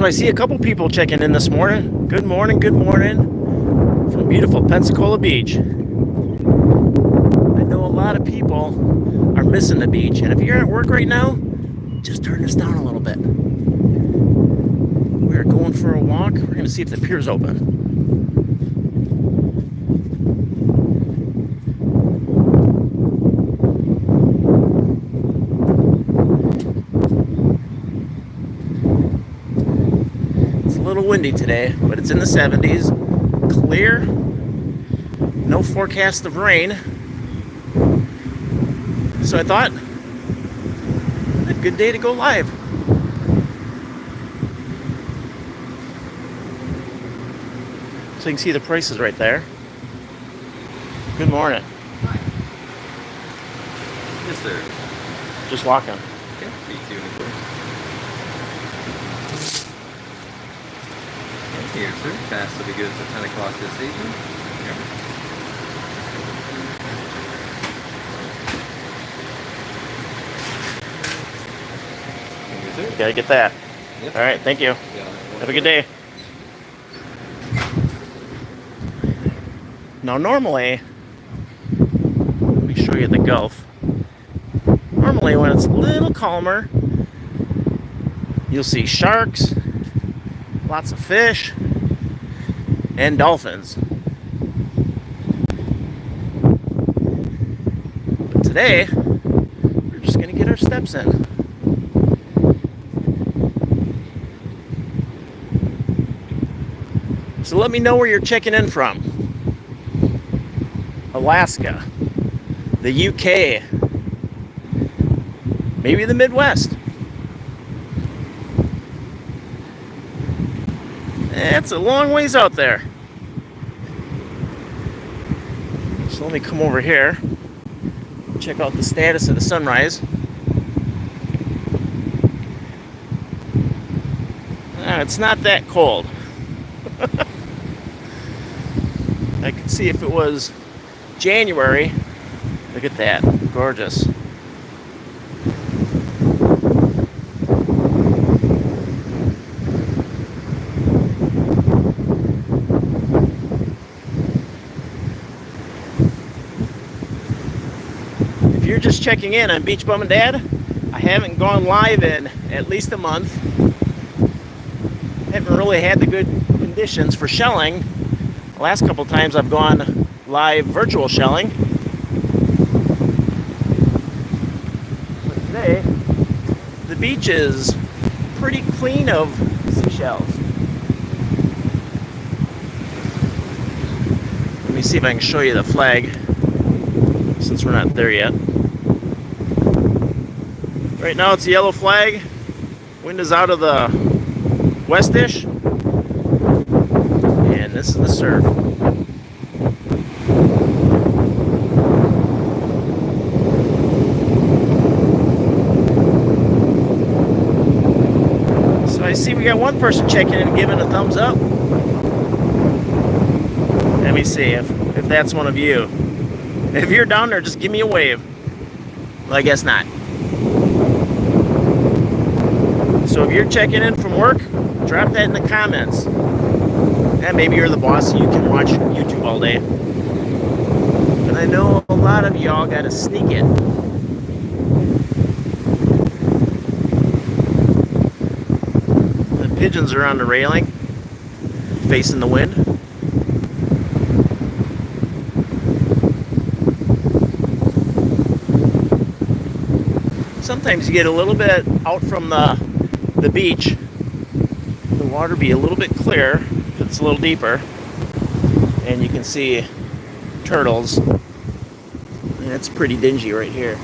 So I see a couple people checking in this morning. Good morning, good morning from beautiful Pensacola Beach. I know a lot of people are missing the beach, and if you're at work right now, just turn this down a little bit. We're going for a walk. We're going to see if the pier's open. It's a little windy today, but it's in the 70s. Clear. No forecast of rain. So I thought, a good day to go live. So you can see the prices right there. Good morning. Hi. Yes, sir. Just walking. Okay. B2 here, sir. Fast will be good until 10 o'clock this evening. Yep. You gotta get that. Yep. All right, thank you. Yeah. Have a good day. Now normally, let me show you the Gulf. Normally when it's a little calmer, you'll see sharks, lots of fish, and dolphins. But today, we're just gonna get our steps in. So let me know where you're checking in from. Alaska, the UK, maybe the Midwest. It's a long ways out there. So let me come over here, check out the status of the sunrise. It's not that cold. I could see if it was January. Look at that, gorgeous. If you're just checking in on Beach Bum and Dad, I haven't gone live in at least a month. Haven't really had the good conditions for shelling. The last couple times I've gone live virtual shelling. But today, the beach is pretty clean of seashells. Let me see if I can show you the flag, since we're not there yet. Right now it's a yellow flag. Wind is out of the westish. And this is the surf. So I see we got one person checking in and giving a thumbs up. Let me see if that's one of you. If you're down there, just give me a wave. Well, I guess not. So if you're checking in from work, drop that in the comments. And maybe you're the boss and you can watch YouTube all day. But I know a lot of y'all gotta sneak it. The pigeons are on the railing, facing the wind. Sometimes you get a little bit out from the beach, the water be a little bit clearer, it's a little deeper, and you can see turtles. And it's pretty dingy right here.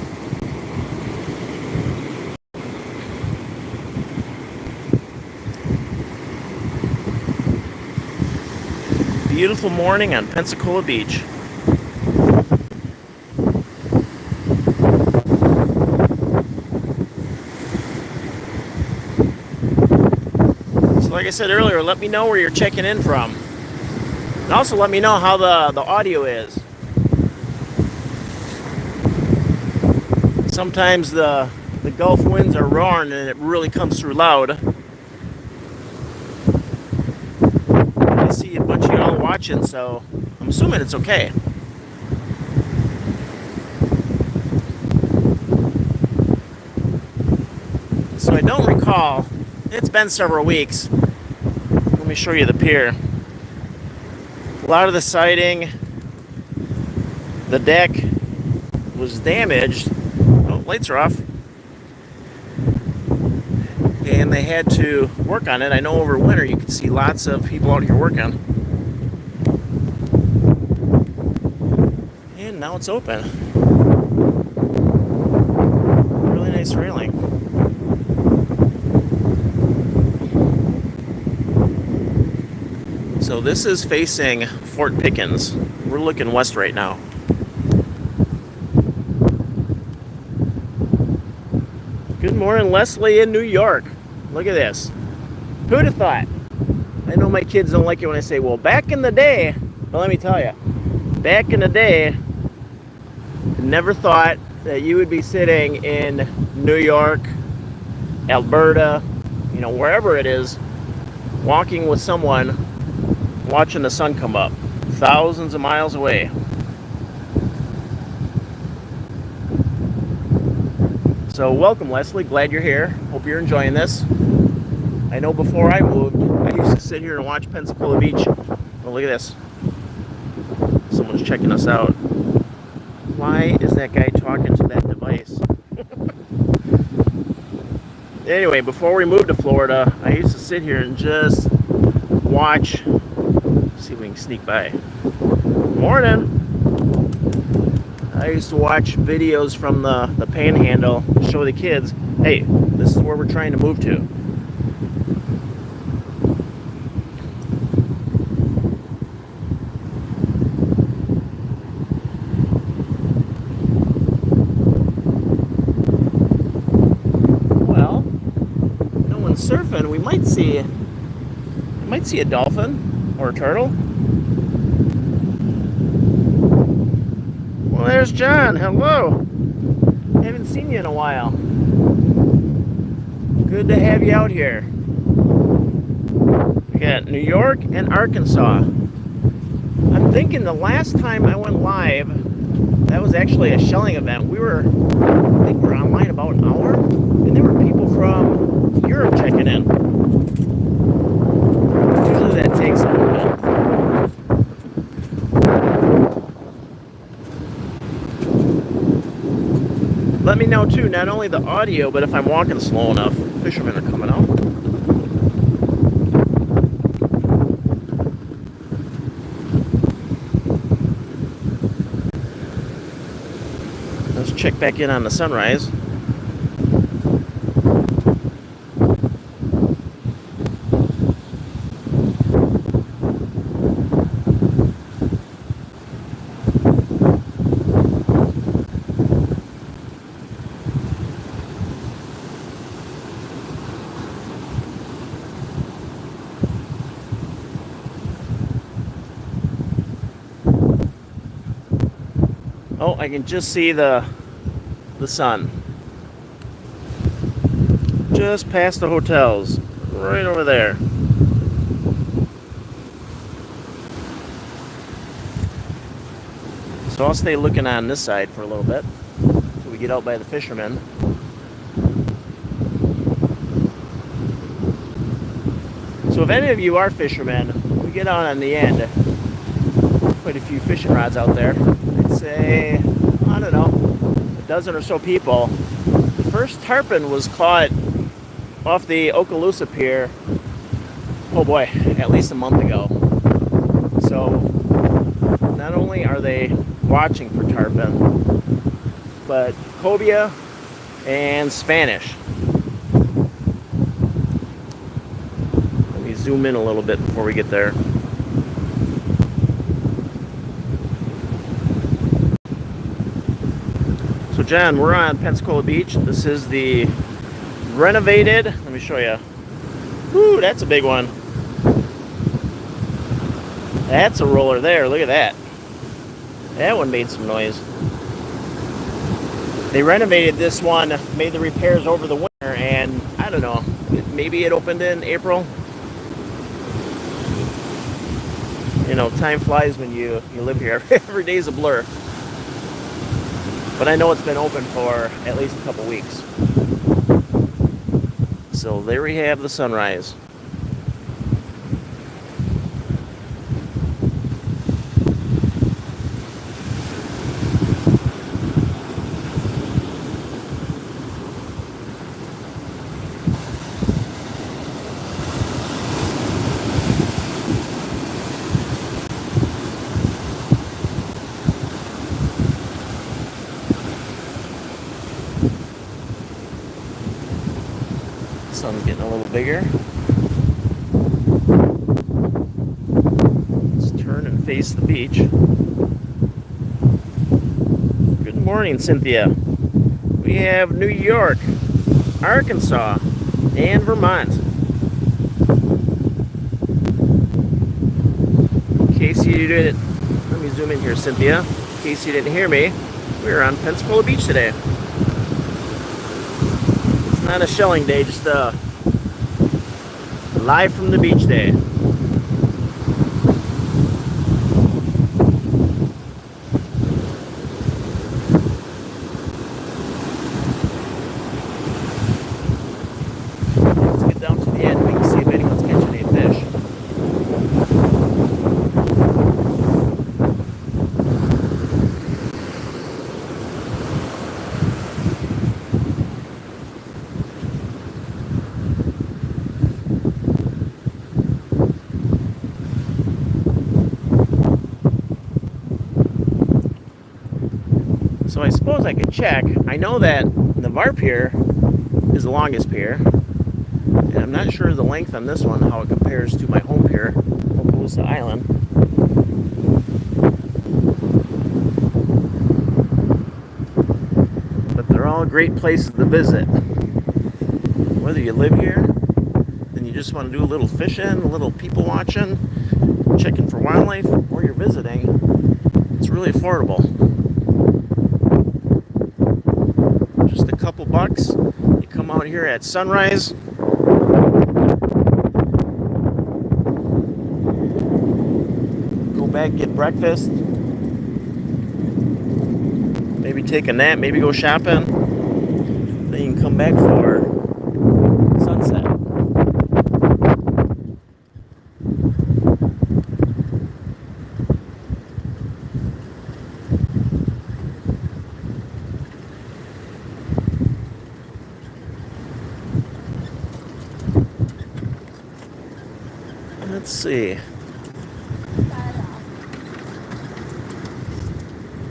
Beautiful morning on Pensacola Beach. Like I said earlier, let me know where you're checking in from. And also let me know how the audio is. Sometimes the Gulf winds are roaring and it really comes through loud. watching, so I'm assuming it's okay. So I don't recall. It's been several weeks. Let me show you the pier. A lot of the siding, the deck was damaged. Oh, lights are off. And they had to work on it. I know over winter you can see lots of people out here working. And now it's open. Really nice railing. So this is facing Fort Pickens. We're looking west right now. Good morning, Leslie in New York. Look at this. Who'd have thought? I know my kids don't like it when I say, well, back in the day, but let me tell you, back in the day, I never thought that you would be sitting in New York, Alberta, you know, wherever it is, walking with someone, watching the sun come up, thousands of miles away. So welcome, Leslie. Glad you're here. Hope you're enjoying this. I know before I moved, I used to sit here and watch Pensacola Beach. Oh, look at this. Someone's checking us out. Why is that guy talking to that device? Anyway, before we moved to Florida, I used to sit here and just watch. See if we can sneak by. Morning. I used to watch videos from the Panhandle, show the kids, hey, this is where we're trying to move to. Well, no one's surfing. We might see a dolphin or a turtle. Well, there's John. Hello. Haven't seen you in a while. Good to have you out here. We got New York and Arkansas. I'm thinking the last time I went live, that was actually a shelling event. I think we were online about an hour, and there were people from Europe checking in. Usually that takes a little bit. Let me know too, not only the audio, but if I'm walking slow enough. Fishermen are coming out. Let's check back in on the sunrise. Oh, I can just see the sun. Just past the hotels. Right over there. So I'll stay looking on this side for a little bit until we get out by the fishermen. So if any of you are fishermen, we get out on the end. Quite a few fishing rods out there. I'd say, I don't know, a dozen or so people. The first tarpon was caught off the Okaloosa pier, oh boy, at least a month ago. So not only are they watching for tarpon, but cobia and Spanish. Let me zoom in a little bit before we get there. So John, we're on Pensacola Beach. This is the renovated, let me show you. Ooh, that's a big one. That's a roller there, look at that. That one made some noise. They renovated this one, made the repairs over the winter, and I don't know, maybe it opened in April. You know, time flies when you live here. Every day's a blur. But I know it's been open for at least a couple weeks. So there we have the sunrise. Sun's getting a little bigger. Let's turn and face the beach. Good morning, Cynthia. We have New York, Arkansas, and Vermont. In case you didn't, let me zoom in here, Cynthia. In case you didn't hear me, we're on Pensacola Beach today. Not a shelling day, just a live from the beach day. Let's get down to the end. We can see if anyone's catching any fish. So I suppose I could check. I know that the Var Pier is the longest pier, and I'm not sure the length on this one, how it compares to my home pier, Okaloosa Island. But they're all great places to visit. Whether you live here, then you just want to do a little fishing, a little people watching, checking for wildlife, or you're visiting, it's really affordable. Just a couple bucks. You come out here at sunrise. Go back, get breakfast. Maybe take a nap, maybe go shopping. Then you can come back for sunset. Let's see.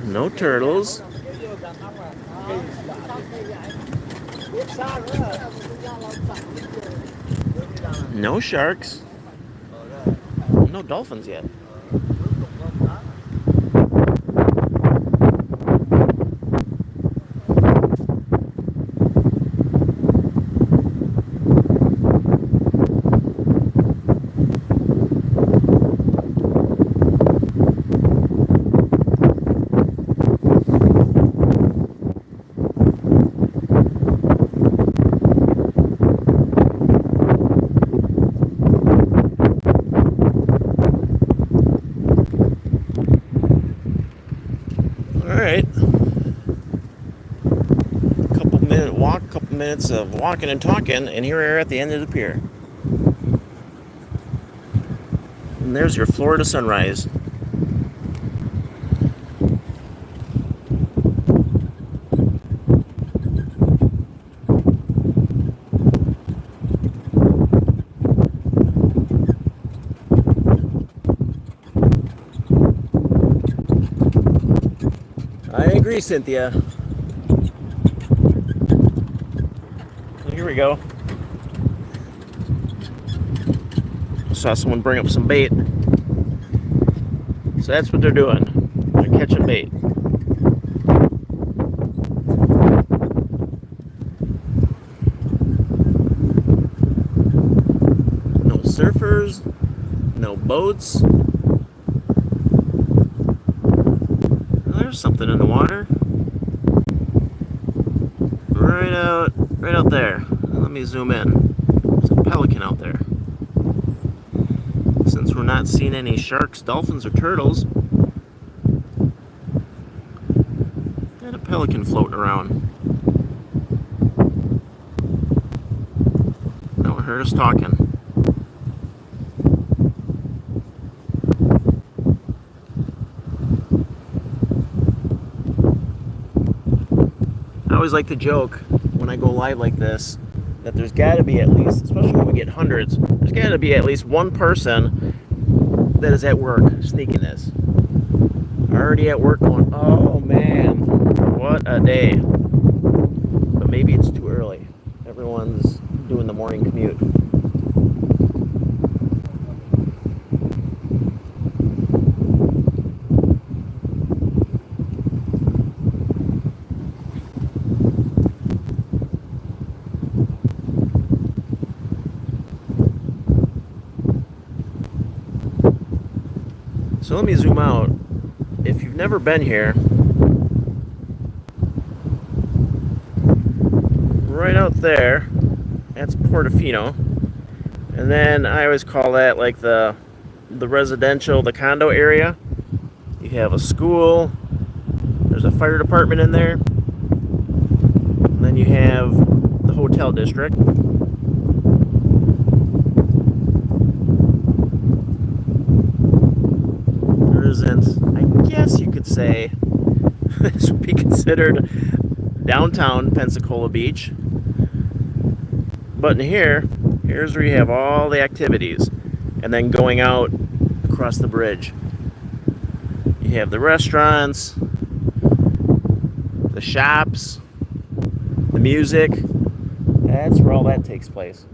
No turtles. No sharks. No dolphins yet. Alright. Couple-minute walk, couple minutes of walking and talking, and here we are at the end of the pier. And there's your Florida sunrise. I agree, Cynthia. So here we go. Saw someone bring up some bait. So that's what they're doing. They're catching bait. No surfers, no boats. There's something in the water. Right out there. Let me zoom in. There's a pelican out there. It's Since we're not seeing any sharks, dolphins, or turtles. And a pelican floating around. No one heard us talking. I always like to joke when I go live like this that there's got to be at least, especially when we get hundreds, there's got to be at least one person that is at work sneaking this. Already at work going, oh man, what a day. But maybe it's too early. Everyone's doing the morning commute. So let me zoom out. If you've never been here, right out there, that's Portofino. And then I always call that like the residential, the condo area. You have a school, there's a fire department in there, and then you have the hotel district. I guess you could say this would be considered downtown Pensacola Beach. But in here's where you have all the activities. And then going out across the bridge, you have the restaurants, the shops, the music. That's where all that takes place.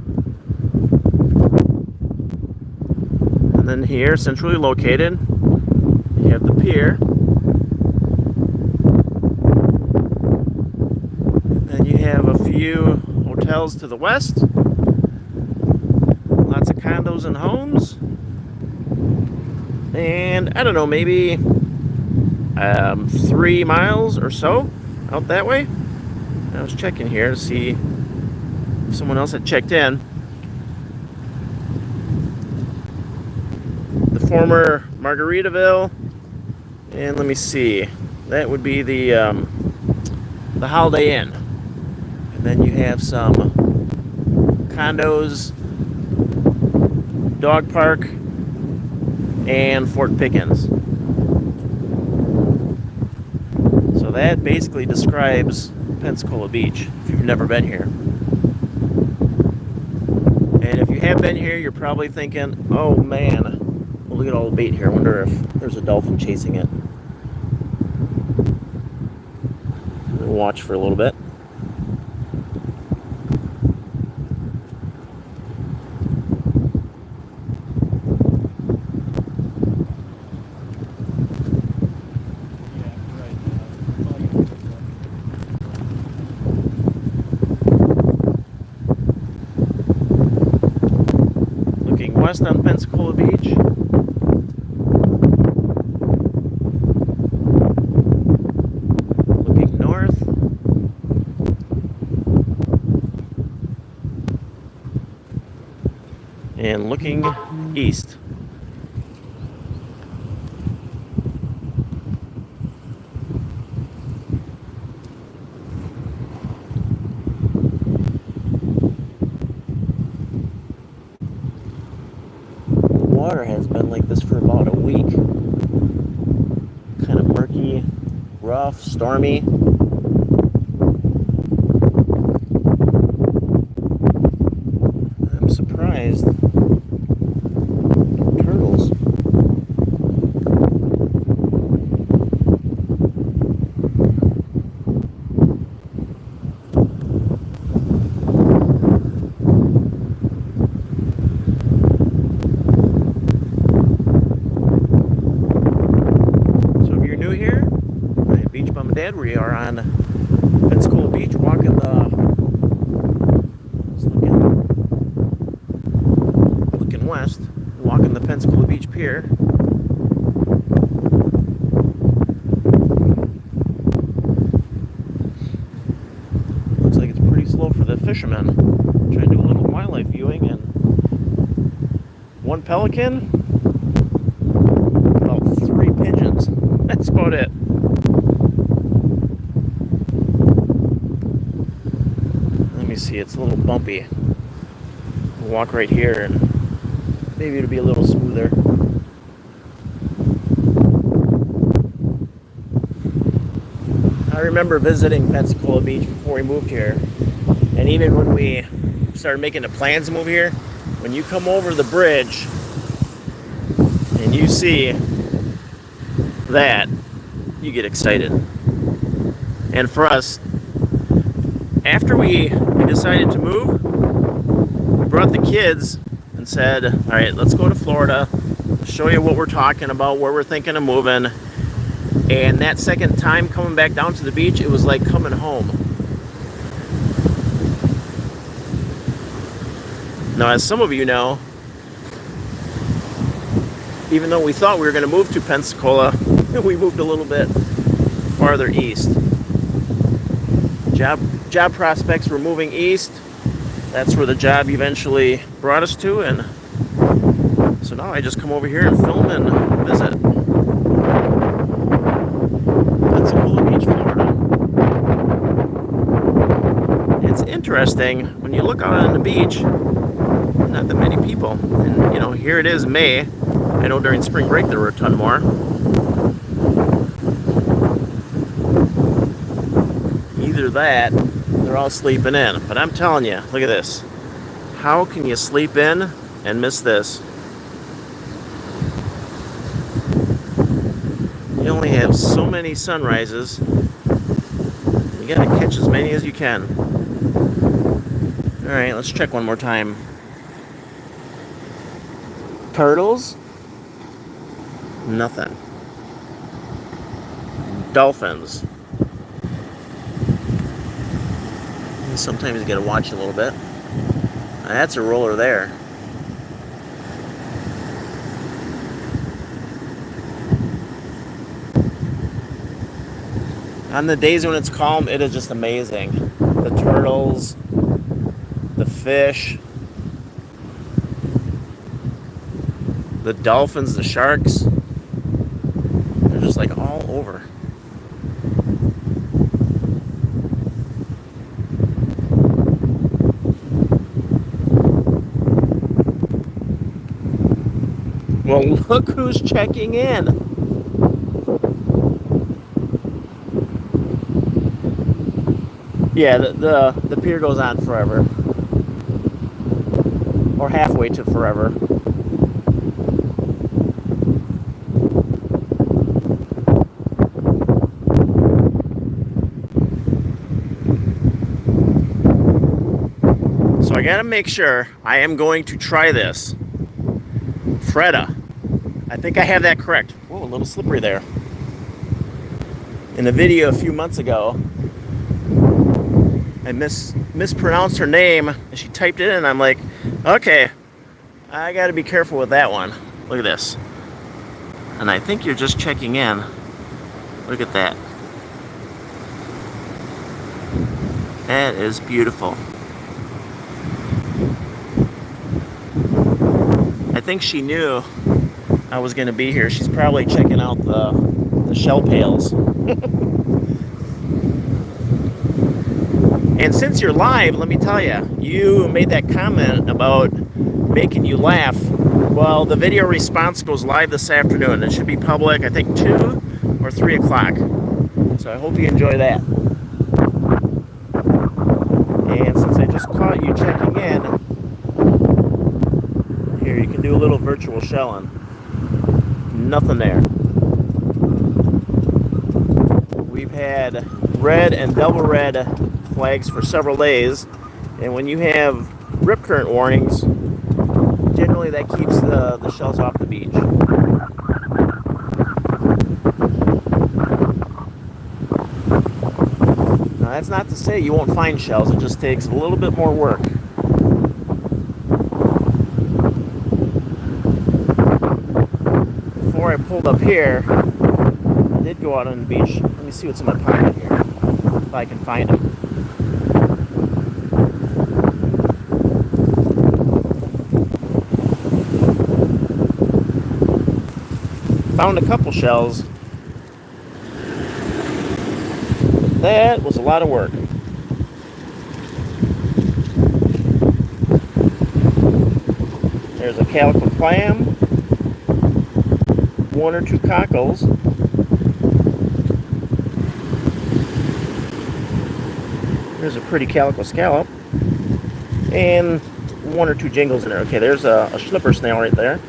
And then here, centrally located, you have the pier. Then you have a few hotels to the west. Lots of condos and homes. And I don't know, maybe 3 miles or so out that way. I was checking here to see if someone else had checked in. The former Margaritaville. And let me see, that would be the Holiday Inn. And then you have some condos, dog park, and Fort Pickens. So that basically describes Pensacola Beach, if you've never been here. And if you have been here, you're probably thinking, oh man, well, look at all the bait here. I wonder if there's a dolphin chasing it. Watch for a little bit. Looking west on Pensacola Beach. And looking east. The water has been like this for about a week. Kind of murky, rough, stormy. I'm surprised. Turtles. So if you're new here, at Beach Bum and Dad, we are on Pensacola Beach, walking looking west, walking the Pensacola Beach Pier. Looks like it's pretty slow for the fishermen. Trying to do a little wildlife viewing, and one pelican That's about it. Let me see, it's a little bumpy. We'll walk right here and maybe it'll be a little smoother. I remember visiting Pensacola Beach before we moved here, and even when we started making the plans to move here, when you come over the bridge and you see that, you get excited. And for us, after we decided to move, we brought the kids and said, all right, let's go to Florida, show you what we're talking about, where we're thinking of moving. And that second time coming back down to the beach, it was like coming home. Now, as some of you know, even though we thought we were going to move to Pensacola, we moved a little bit farther east. Job prospects were moving east. That's where the job eventually brought us to, and so now I just come over here and film and visit. Pensacola Beach, Florida. It's interesting when you look out on the beach, not that many people, and you know, here it is May. I know during spring break there were a ton more. Either that, they're all sleeping in. But I'm telling you, look at this. How can you sleep in and miss this? You only have so many sunrises. You gotta catch as many as you can. Alright, let's check one more time. Turtles? Nothing. Dolphins. Sometimes you gotta watch a little bit. That's a roller there. On the days when it's calm, it is just amazing. The turtles, the fish, the dolphins, the sharks. They're just like all over. Well, look who's checking in. Yeah, the pier goes on forever. Or halfway to forever. So I gotta make sure I am going to try this. Freda. I think I have that correct. Whoa, a little slippery there. In the video a few months ago, I mispronounced her name, and she typed it in, and I'm like, okay, I gotta be careful with that one. Look at this. And I think you're just checking in. Look at that. That is beautiful. I think she knew I was going to be here. She's probably checking out the shell pails. And since you're live, let me tell you, you made that comment about making you laugh. Well, the video response goes live this afternoon. It should be public, I think 2 or 3 o'clock. So I hope you enjoy that. And since I just caught you checking in, here, you can do a little virtual shelling. Nothing there. We've had red and double red flags for several days, and when you have rip current warnings, generally that keeps the shells off the beach. Now that's not to say you won't find shells, it just takes a little bit more work. Before I pulled up here, I did go out on the beach. Let me see what's in my pocket here, if I can find them. Found a couple shells. that was a lot of work. There's a calico clam, one or two cockles, there's a pretty calico scallop, and one or two jingles in there. Okay, there's a schlipper snail right there.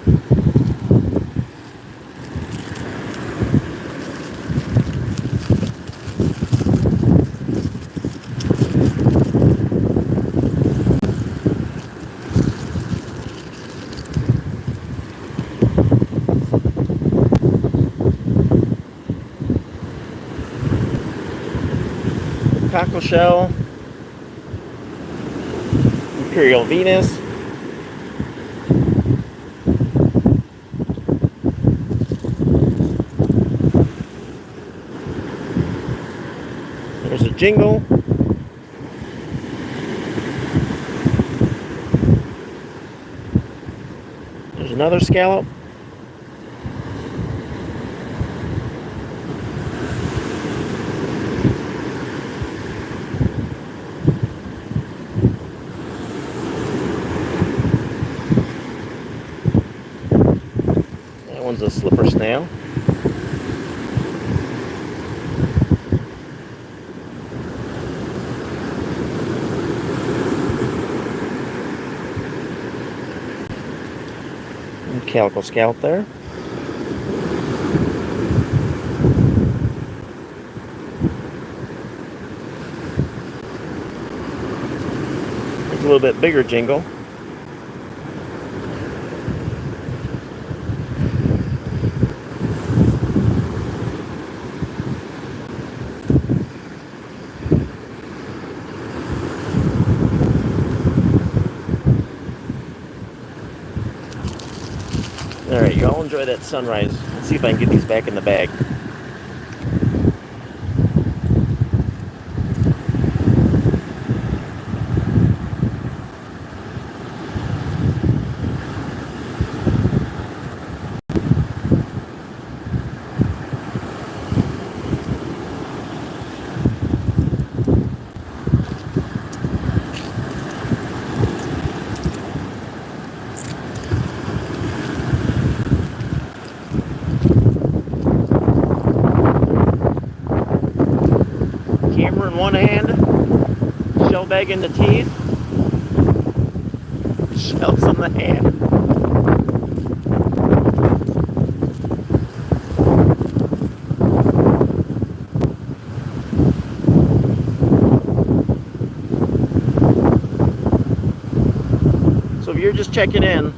Cockle shell, Imperial Venus, there's a jingle, there's another scallop, one's a slipper snail. And calico scallop there. There's a little bit bigger jingle. Alright, y'all enjoy that sunrise. Let's see if I can get these back in the bag. Camera in one hand, shell bag in the teeth, shells in the hand. So if you're just checking in,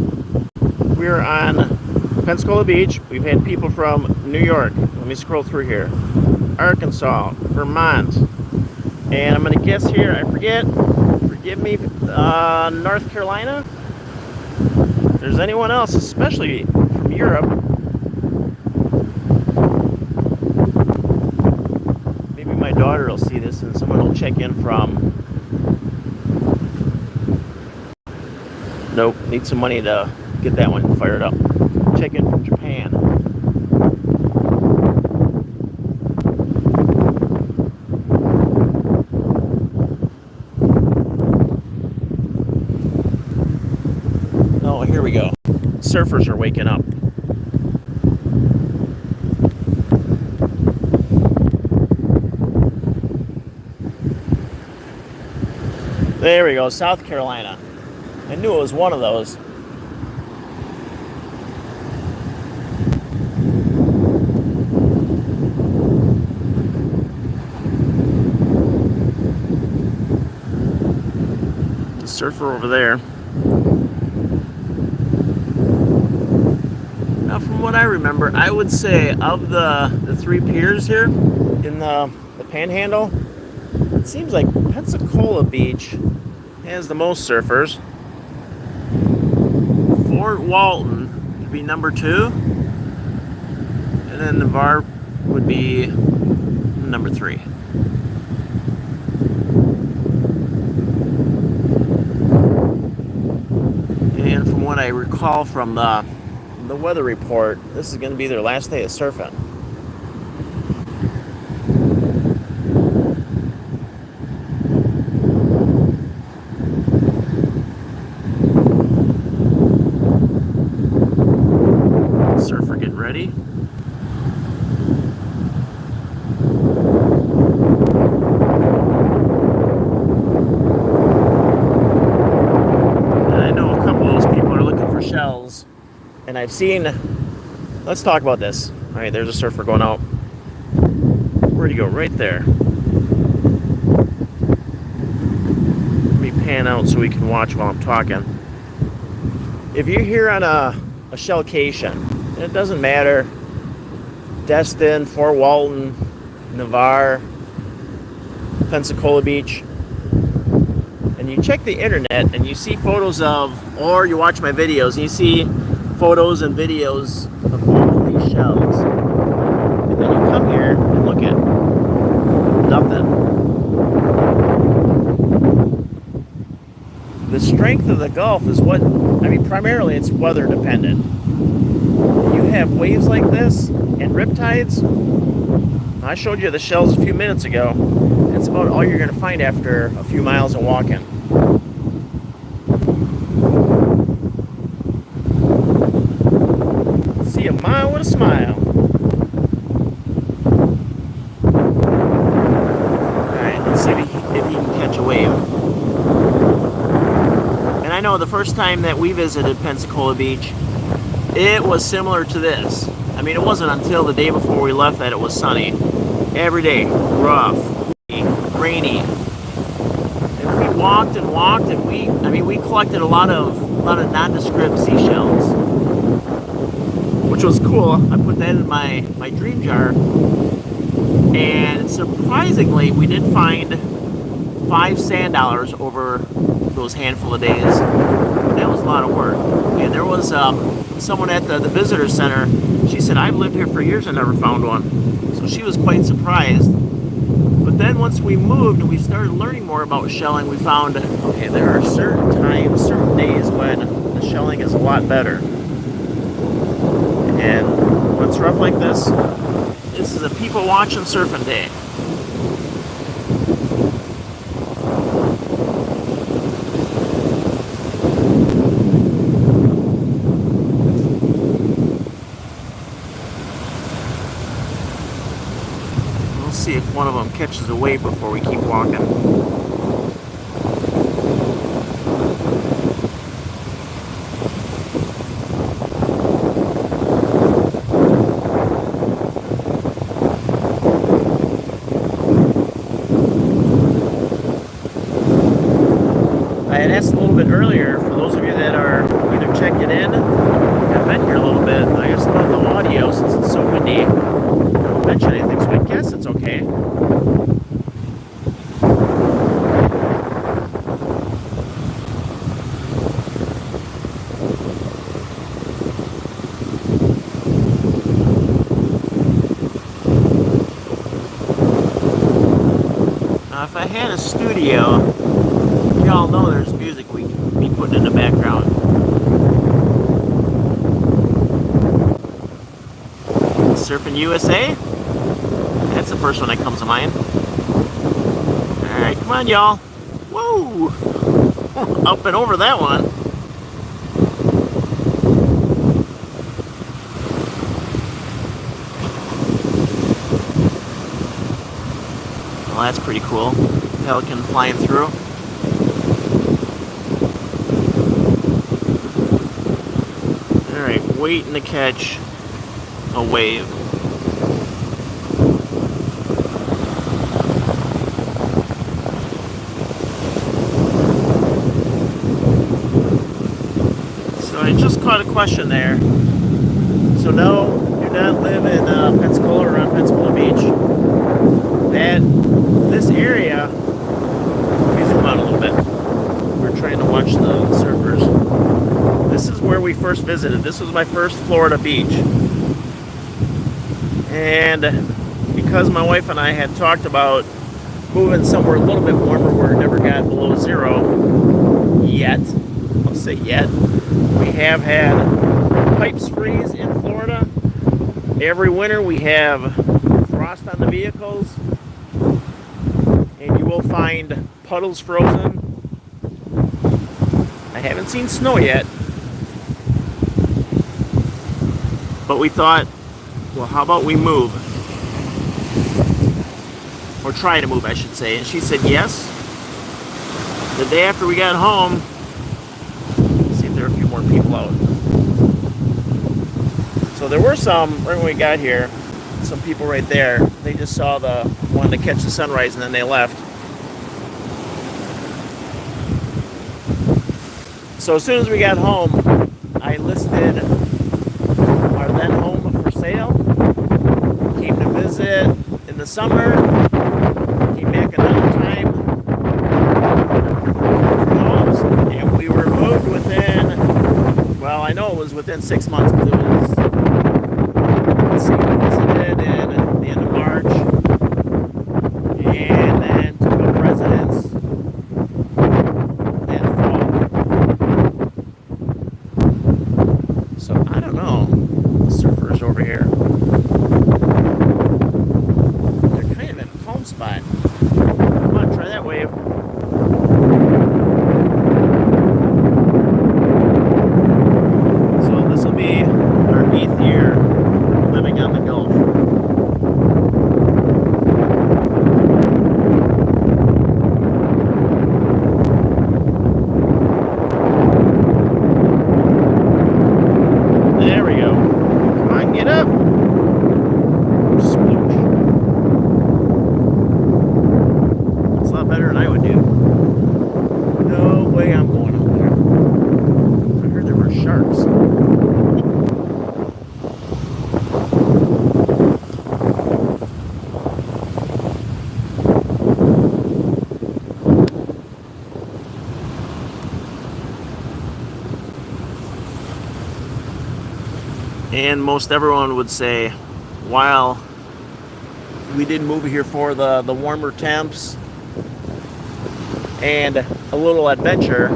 we're on Pensacola Beach. We've had people from New York, let me scroll through here, Arkansas, Vermont, and I'm going to guess here, I forget, forgive me, North Carolina? If there's anyone else, especially from Europe, maybe my daughter will see this and someone will check in from, nope, need some money to get that one fired up, check in from Japan. Oh, here we go. Surfers are waking up. There we go, South Carolina. I knew it was one of those. The surfer over there. Now, from what I remember, I would say of the three piers here in the Panhandle, it seems like Pensacola Beach has the most surfers. Fort Walton would be number 2, and then Navarre would be number 3. And from what I recall from the weather report, this is going to be their last day of surfing. And I've seen, let's talk about this. All right, there's a surfer going out. Where'd he go? Right there. Let me pan out so we can watch while I'm talking. If you're here on a shellcation, it doesn't matter, Destin, Fort Walton, Navarre, Pensacola Beach, and you check the internet and you see photos of, or you watch my videos and you see photos and videos of all these shells, and then you come here and look at nothing. The strength of the Gulf is what, I mean, primarily it's weather dependent. You have waves like this and riptides. I showed you the shells a few minutes ago. That's about all you're going to find after a few miles of walking. See a mile with a smile. Alright, let's see if he can catch a wave. And I know the first time that we visited Pensacola Beach, it was similar to this. I mean, it wasn't until the day before we left that it was sunny. Every day, rough, rainy. And we walked and walked, and we collected a lot of nondescript seashells, which was cool. I put that in my dream jar, and surprisingly, we did find 5 sand dollars over those handful of days. That was a lot of work. And there was someone at the visitor center. She said, I've lived here for years and never found one. So she was quite surprised. But then once we moved and we started learning more about shelling, we found, okay, there are certain times, certain days when the shelling is a lot better. And when it's rough like this is a people watching surfing day. See if one of them catches a wave before we keep walking. I had asked a little bit earlier, for those of you that are either checking in, have been here a little bit, I asked about the audio since it's so windy. I don't mention anything, so I guess it's okay. Now, if I had a studio, y'all know there's music we could be putting in the background. Surfing USA? That's the first one that comes to mind. Alright, come on, y'all. Whoa! Up and over that one. Well, that's pretty cool. Pelican flying through. Alright, waiting to catch a wave. So I just caught a question there. So no, do not live in Pensacola or around Pensacola Beach. This area, let me zoom out a little bit. We're trying to watch the surfers. This is where we first visited. This was my first Florida beach. And because my wife and I had talked about moving somewhere a little bit warmer where it never got below zero yet, I'll say yet, we have had pipes freeze in Florida. Every winter we have frost on the vehicles, and you will find puddles frozen. I haven't seen snow yet, but we thought, well, how about we move? Or try to move, I should say. And she said yes. The day after we got home, let's see if there are a few more people out. So there were some, right when we got here, some people right there. They just saw wanted to catch the sunrise and then they left. So as soon as we got home, I listed our then home for sale. Came to visit in the summer. Came back another time. Homes, and we were moved within, well, I know it was within 6 months because it was, let's see, we visited in the end of March. And then took up residence in fall. So I don't know. The surfers over here. They're kind of in a calm spot. Come on, try that wave. So this will be our 8th year living on the Gulf. There we go. Come on, get up. Sploosh. That's a lot better than I would do. No way I'm going out there. I heard there were sharks. And most everyone would say, while we did move here for the warmer temps and a little adventure,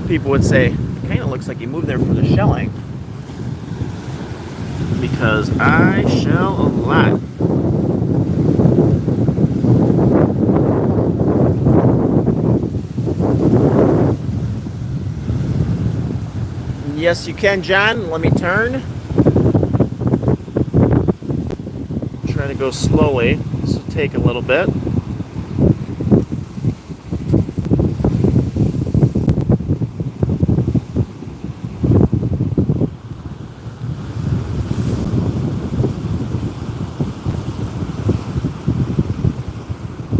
people would say, it kind of looks like you moved there for the shelling. Because I shell a lot. Yes, you can, John. Let me turn. Try to go slowly. This will take a little bit.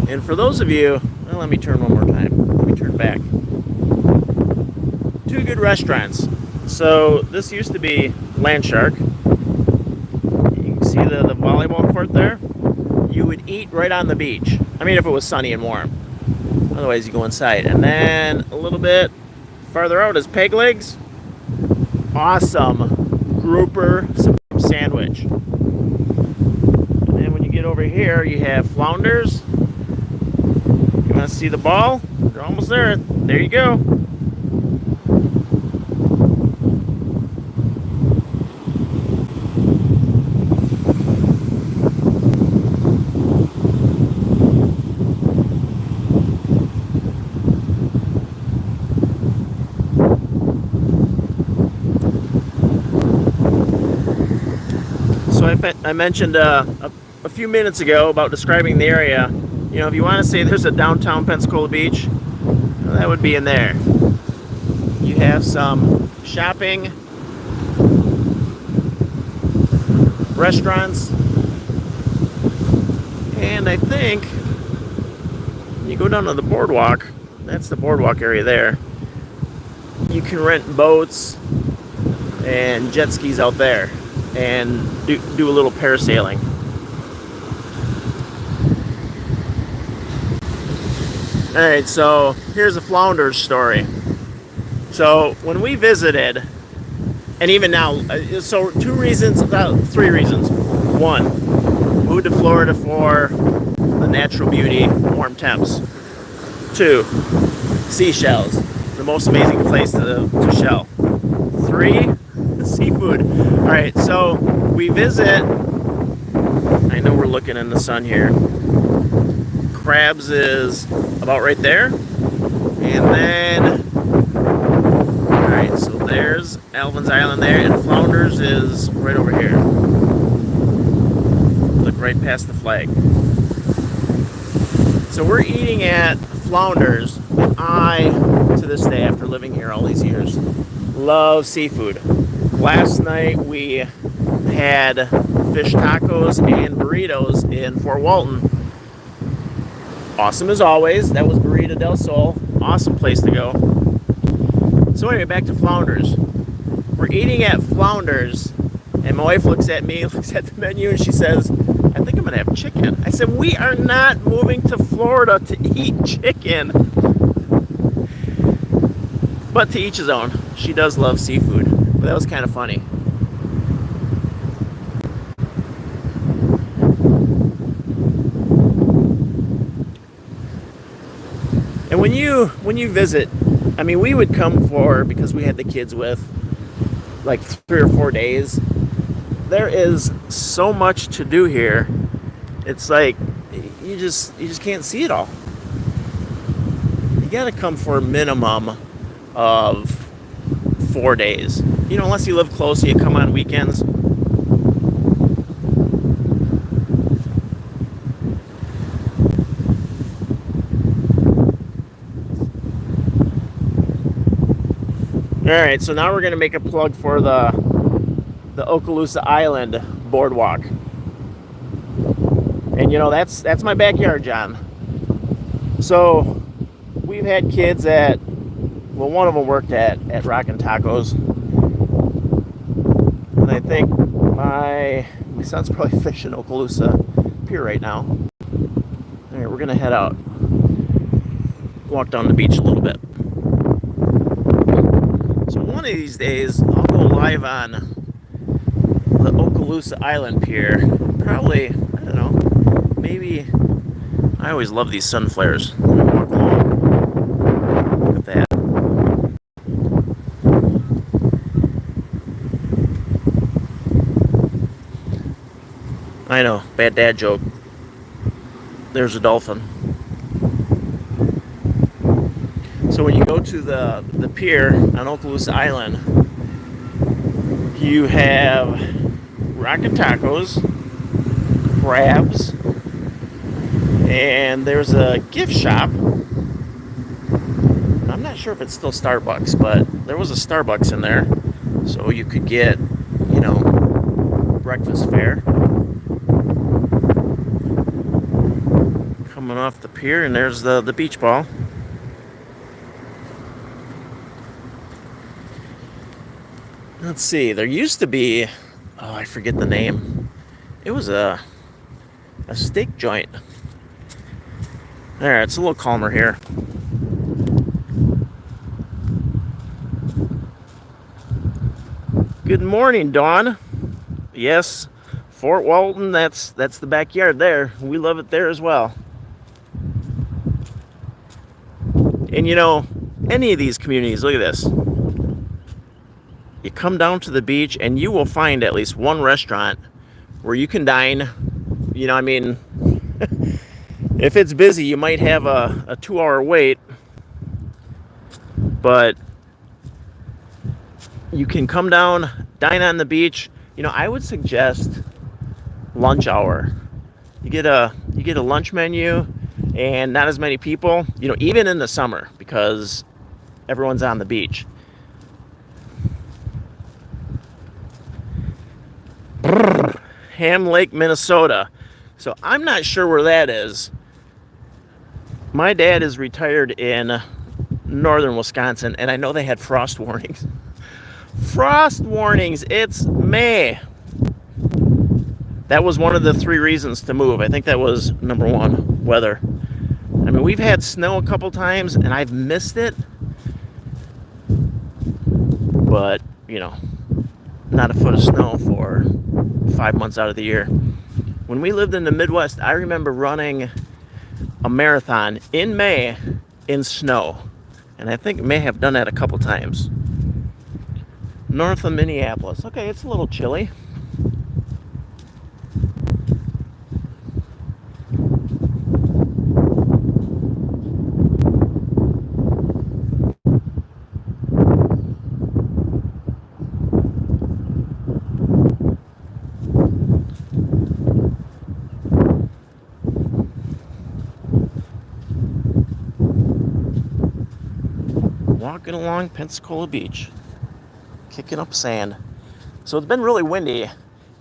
And for those of you, well, let me turn one more time. Let me turn back. 2 good restaurants. So this used to be Land Shark. You can see the volleyball court there. You would eat right on the beach. I mean, if it was sunny and warm. Otherwise, you go inside. And then a little bit farther out is Peg Legs. Awesome grouper sandwich. And then when you get over here, you have Flounders. You want to see the ball? They're almost there. There you go. I mentioned a few minutes ago about describing the area. You know, if you want to say there's a downtown Pensacola Beach, well, that would be in there. You have some shopping, restaurants, and I think you go down to the boardwalk. That's the boardwalk area there. You can rent boats and jet skis out there and do a little parasailing. Alright, so here's a Flounders story. So when we visited, and even now, so 3 reasons. 1, moved to Florida for the natural beauty, warm temps. 2, seashells, the most amazing place to shell. 3, seafood. Alright, so we visit, I know we're looking in the sun here. Crabs is about right there. And then, alright, so there's Alvin's Island there, and Flounders is right over here. Look right past the flag. So we're eating at Flounders. I, to this day, after living here all these years, love seafood. Last night we had fish tacos and burritos in Fort Walton. Awesome as always. That was Burrito del Sol. Awesome place to go. So anyway, back to Flounders. We're eating at Flounders, and my wife looks at me, looks at the menu, and she says, I think I'm gonna have chicken. I said, we are not moving to Florida to eat chicken. But to each his own. She does love seafood. But that was kind of funny. And when you visit, I mean, we would come for, because we had the kids with, like 3 or 4 days. There is so much to do here. It's like you just can't see it all. You gotta come for a minimum of 4 days. You know, unless you live close, you come on weekends. Alright, so now we're gonna make a plug for the Okaloosa Island boardwalk. And you know, that's my backyard, John. So we've had kids at, well, one of them worked at Rockin' Tacos. And I think my son's probably fishing Okaloosa Pier right now. Alright, we're gonna head out. Walk down the beach a little bit. So one of these days I'll go live on the Okaloosa Island Pier. Probably, I don't know, maybe. I always love these sun flares. Let me walk along. Look at that. I know, bad dad joke. There's a dolphin. So when you go to the pier on Okaloosa Island, you have Rockin' Tacos, crabs, and there's a gift shop. I'm not sure if it's still Starbucks, but there was a Starbucks in there, so you could get, you know, breakfast fare. Coming off the pier, and there's the beach ball. Let's see, there used to be, oh, I forget the name. It was a steak joint. Alright, it's a little calmer here. Good morning, Dawn. Yes, Fort Walton, that's the backyard there. We love it there as well. And you know, any of these communities, look at this. You come down to the beach and you will find at least one restaurant where you can dine. You know, I mean, if it's busy, you might have a 2-hour wait, but you can come down, dine on the beach. You know, I would suggest lunch hour. You get a lunch menu and not as many people, you know, even in the summer, because everyone's on the beach. Ham Lake, Minnesota. So I'm not sure where that is. My dad is retired in northern Wisconsin, and I know they had frost warnings. Frost warnings. It's May. That was one of the 3 reasons to move. I think that was number 1, weather. I mean, we've had snow a couple times, and I've missed it. But, you know, not a foot of snow for 5 months out of the year. When we lived in the Midwest, I remember running a marathon in May in snow. And I think may have done that a couple times. North of Minneapolis. Okay, it's a little chilly. Walking along Pensacola Beach, kicking up sand. So it's been really windy,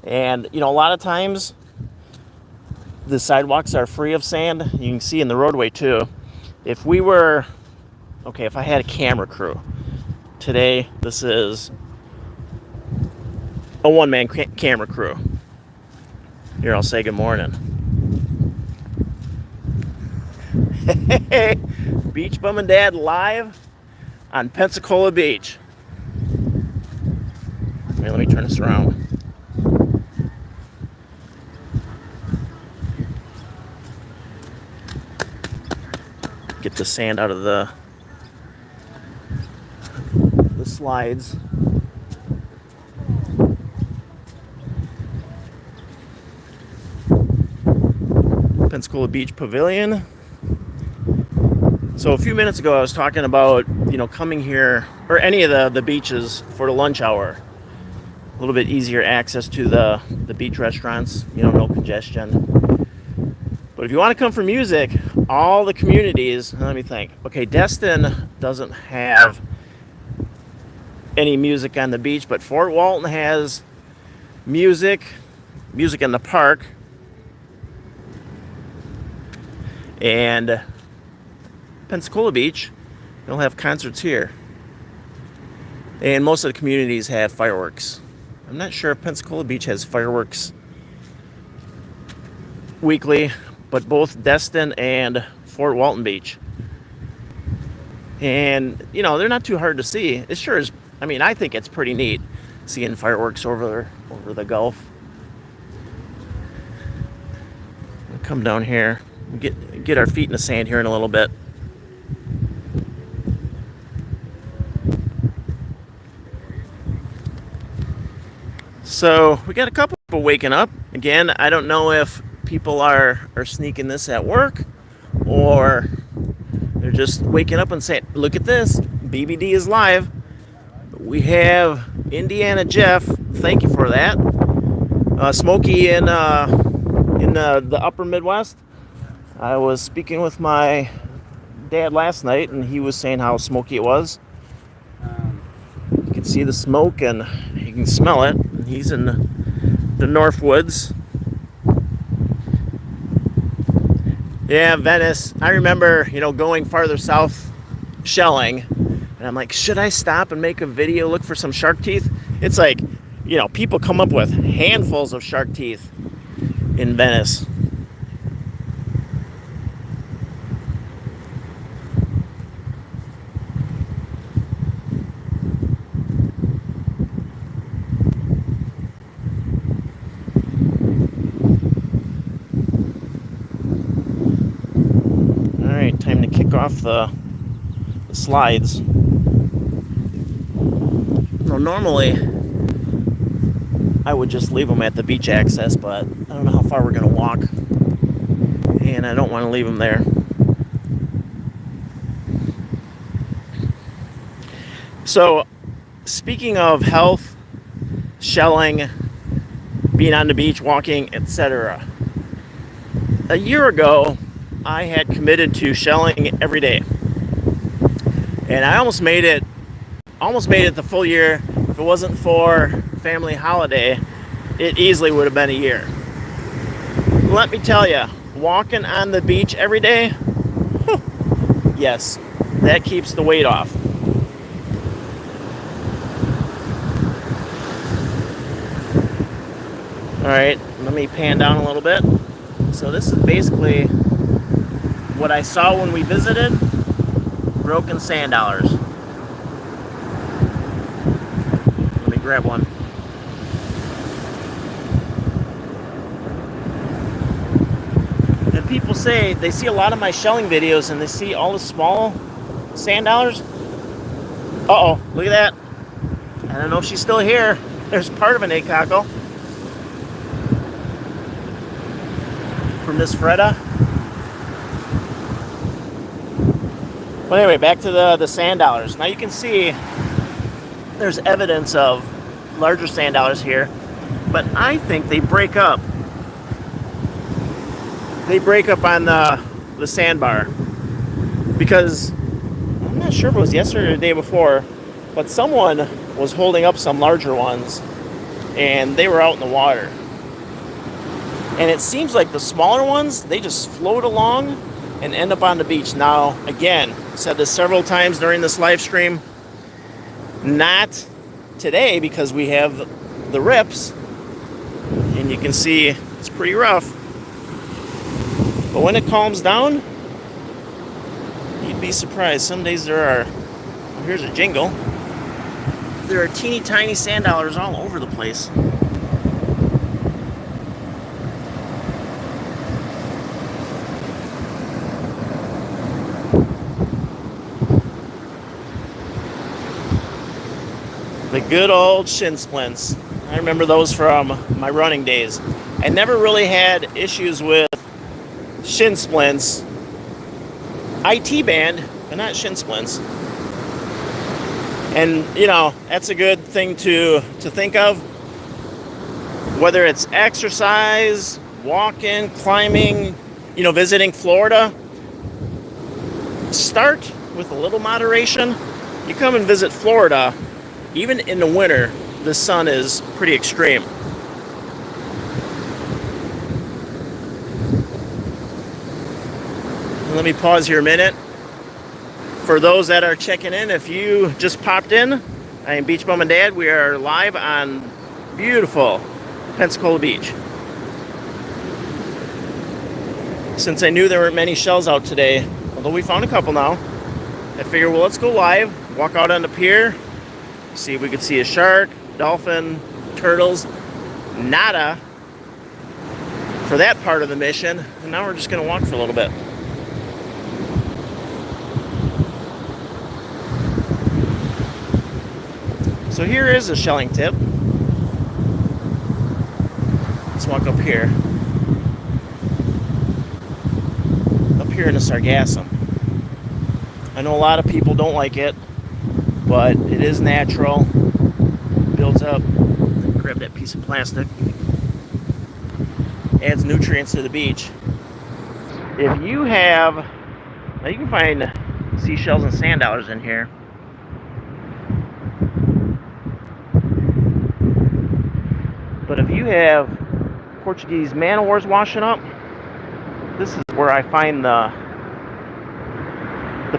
and a lot of times the sidewalks are free of sand. You can see in the roadway too. If I had a camera crew today, this is a one-man camera crew. Here, I'll say good morning. Hey, Beach Bum and Dad live on Pensacola Beach. Let me turn this around. Get the sand out of the slides. Pensacola Beach Pavilion. So a few minutes ago I was talking about, coming here, or any of the beaches for the lunch hour. A little bit easier access to the beach restaurants, no congestion. But if you want to come for music, all the communities, let me think. Okay, Destin doesn't have any music on the beach, but Fort Walton has music in the park. And Pensacola Beach, they'll have concerts here. And most of the communities have fireworks. I'm not sure if Pensacola Beach has fireworks weekly, but both Destin and Fort Walton Beach. And, they're not too hard to see. It sure is. I think it's pretty neat seeing fireworks over the Gulf. We'll come down here, get our feet in the sand here in a little bit. So we got a couple people waking up. Again, I don't know if people are sneaking this at work, or they're just waking up and saying, look at this, BBD is live. We have Indiana Jeff, thank you for that. Smokey in the upper Midwest. I was speaking with my dad last night, and he was saying how smoky it was. You can see the smoke and you can smell it. He's in the North Woods. Yeah, Venice. I remember, going farther south shelling, and I'm like, should I stop and make a video, look for some shark teeth? It's like, people come up with handfuls of shark teeth in Venice. Time to kick off the slides. Well, normally I would just leave them at the beach access, but I don't know how far we're going to walk, and I don't want to leave them there. So, speaking of health, shelling, being on the beach, walking, etc. A year ago, I had committed to shelling every day, and I almost made it the full year. If it wasn't for family holiday, it easily would have been a year. Let me tell you, walking on the beach every day, yes, that keeps the weight off. All right, let me pan down a little bit. So this is basically what I saw when we visited, broken sand dollars. Let me grab one. And people say they see a lot of my shelling videos and they see all the small sand dollars. Uh-oh, look at that. I don't know if she's still here. There's part of an egg cockle from Miss Freda. But anyway, back to the sand dollars. Now you can see there's evidence of larger sand dollars here, but I think they break up. They break up on the sandbar, because I'm not sure if it was yesterday or the day before, but someone was holding up some larger ones, and they were out in the water. And it seems like the smaller ones, they just float along and end up on the beach. Now, again, I said this several times during this live stream, not today because we have the rips, and you can see it's pretty rough. But when it calms down, you'd be surprised. Some days there are, well, here's a jingle. There are teeny tiny sand dollars all over the place. The good old shin splints. I remember those from my running days. I never really had issues with shin splints. IT band, but not shin splints. And, you know, that's a good thing to think of. Whether it's exercise, walking, climbing, you know, visiting Florida, start with a little moderation. You come and visit Florida, even in the winter, the sun is pretty extreme. Let me pause here a minute. For those that are checking in, if you just popped in, I am Beach Bum and Dad. We are live on beautiful Pensacola Beach. Since I knew there weren't many shells out today, although we found a couple now, I figured, well, let's go live, walk out on the pier, see if we could see a shark, dolphin, turtles. Nada for that part of the mission. And now we're just going to walk for a little bit. So here is a shelling tip. Let's walk up here. Up here in the Sargassum. I know a lot of people don't like it, but it is natural. Builds up. Grab that piece of plastic. Adds nutrients to the beach. If you have, now you can find seashells and sand dollars in here. But if you have Portuguese man-o-wars washing up, this is where I find the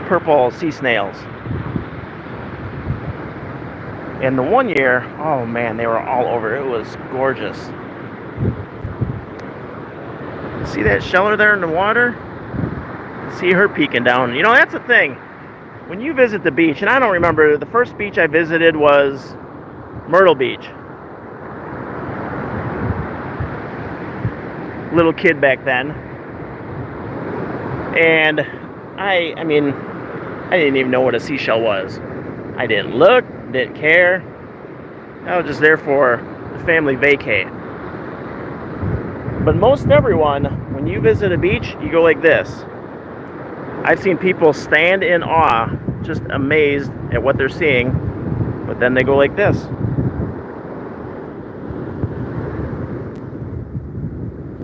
purple sea snails. And the one year, oh man, they were all over. It was gorgeous. See that sheller there in the water? See her peeking down. You know, that's the thing. When you visit the beach, and I don't remember, the first beach I visited was Myrtle Beach. Little kid back then, and I mean, I didn't even know what a seashell was. I didn't look, didn't care. I was just there for the family vacay. But most everyone, when you visit a beach, you go like this. I've seen people stand in awe, just amazed at what they're seeing, but then they go like this.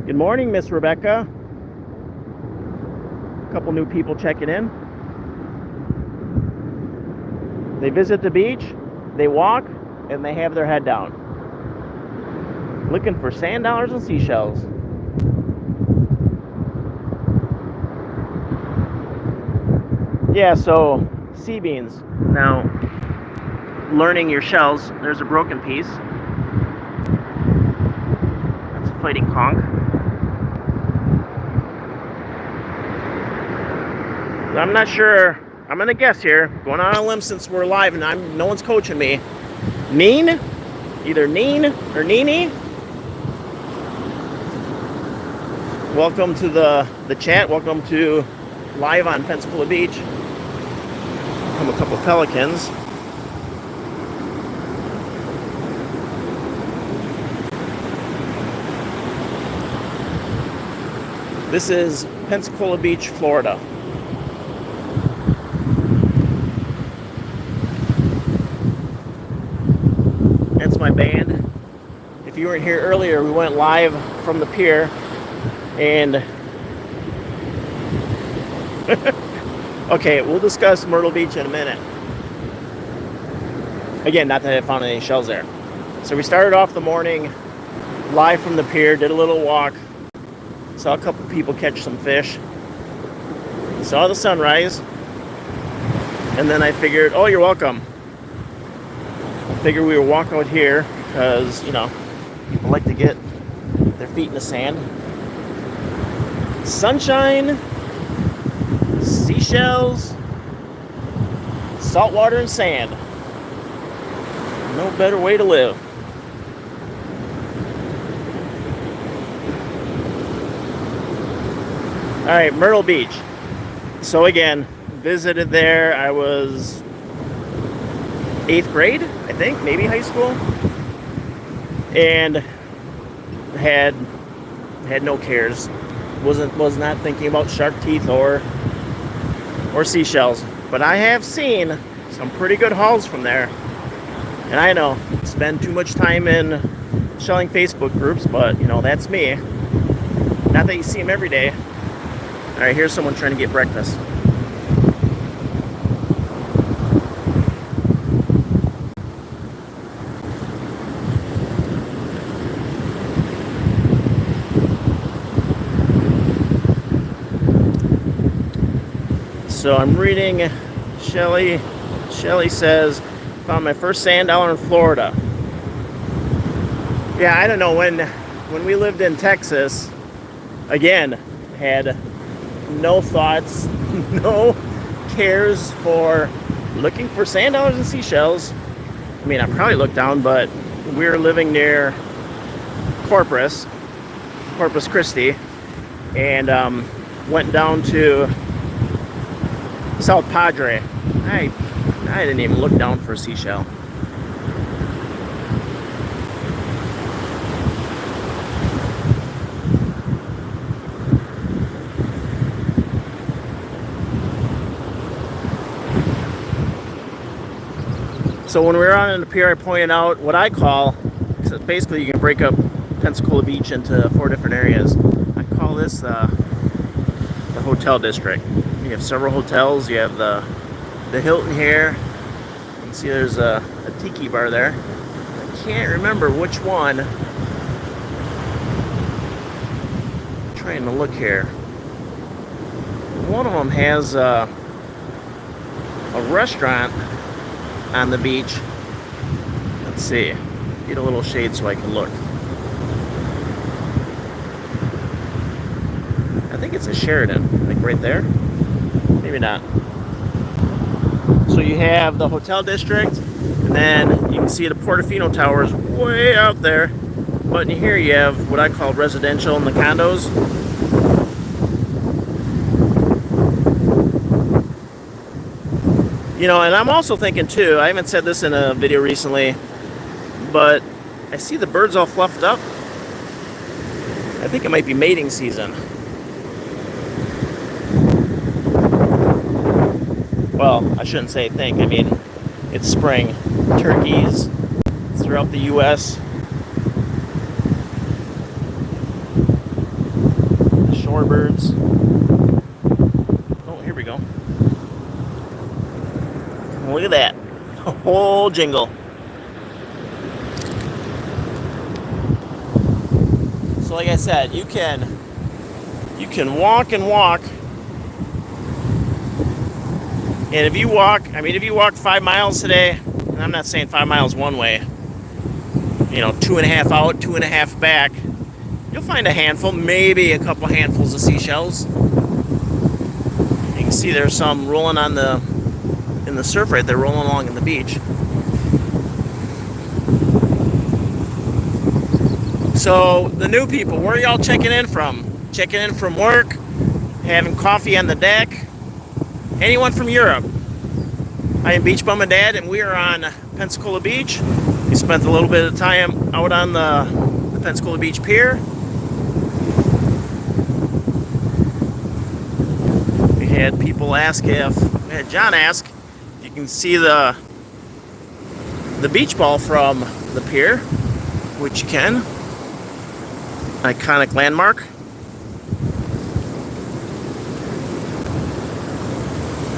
Good morning, Miss Rebecca. A couple new people checking in. They visit the beach, they walk, and they have their head down. Looking for sand dollars and seashells. Yeah, so sea beans. Now, learning your shells, there's a broken piece. That's a fighting conch. I'm not sure. I'm gonna guess here, going on a limb since we're live and no one's coaching me. Neen, either Neen or Nini. Welcome to the chat. Welcome to live on Pensacola Beach. Come a couple pelicans. This is Pensacola Beach, Florida. That's my band. If you weren't here earlier, we went live from the pier and okay, we'll discuss Myrtle Beach in a minute. Again, not that I found any shells there. So we started off the morning live from the pier, did a little walk, saw a couple people catch some fish, saw the sunrise, and then I figured, oh, you're welcome. I figured we would walk out here because, you know, people like to get their feet in the sand. Sunshine, seashells, salt water and sand. No better way to live. All right, Myrtle Beach. So again, visited there. I was 8th grade, I think, maybe high school, and had no cares. Was not thinking about shark teeth or seashells. But I have seen some pretty good hauls from there. And I know, spend too much time in shelling Facebook groups, but you know, that's me. Not that you see them every day. All right, here's someone trying to get breakfast. So I'm reading Shelly. Shelly says, found my first sand dollar in Florida. Yeah, I don't know, when we lived in Texas, again, had no thoughts, no cares for looking for sand dollars and seashells. I mean, I probably looked down, but we were living near Corpus Christi, and went down to South Padre. I didn't even look down for a seashell. So when we were on the pier, I pointed out what I call, so basically you can break up Pensacola Beach into 4 different areas. I call this the hotel district. You have several hotels. You have the Hilton here. You can see there's a tiki bar there. I can't remember which one. I'm trying to look here. One of them has a restaurant on the beach. Let's see. Get a little shade so I can look. I think it's a Sheraton, like right there. Maybe not. So you have the hotel district, and then you can see the Portofino Towers way out there. But in here you have what I call residential and the condos. You know, and I'm also thinking too, I haven't said this in a video recently, but I see the birds all fluffed up. I think it might be mating season. Well, I shouldn't say think. I mean, it's spring. Turkeys throughout the U.S. The shorebirds. Oh, here we go. Look at that. A whole jingle. So like I said, you can walk and walk. And if you walk 5 miles today, and I'm not saying 5 miles one way, you know, 2.5 out, 2.5 back, you'll find a handful, maybe a couple handfuls of seashells. You can see there's some rolling in the surf right there, rolling along in the beach. So the new people, where are y'all checking in from? Checking in from work, having coffee on the deck? Anyone from Europe? I am Beach Bum and Dad, and we are on Pensacola Beach. We spent a little bit of time out on the Pensacola Beach pier. We had people ask we had John ask if you can see the beach ball from the pier, which you can. Iconic landmark.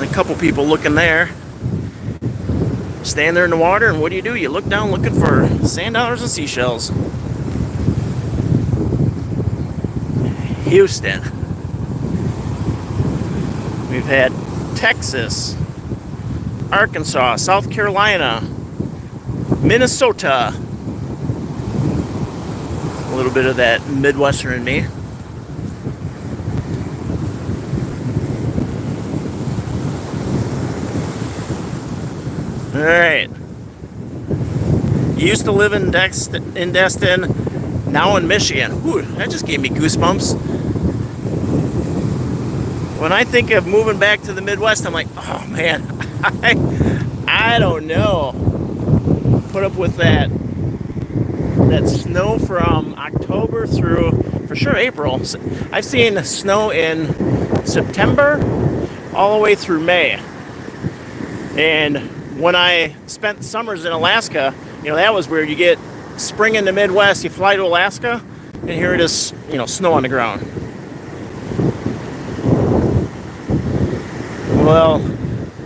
A couple people looking there. stand there in the water, and what do? You look down looking for sand dollars and seashells. Houston. We've had Texas, Arkansas, South Carolina, Minnesota. A little bit of that Midwestern in me. All right. You used to live in Destin, now in Michigan. Ooh, that just gave me goosebumps. When I think of moving back to the Midwest, I'm like, oh man, I don't know. Put up with that snow from October through, for sure, April. I've seen snow in September all the way through May. And when I spent summers in Alaska, that was weird. You get spring in the Midwest, you fly to Alaska, and here it is, snow on the ground. Well,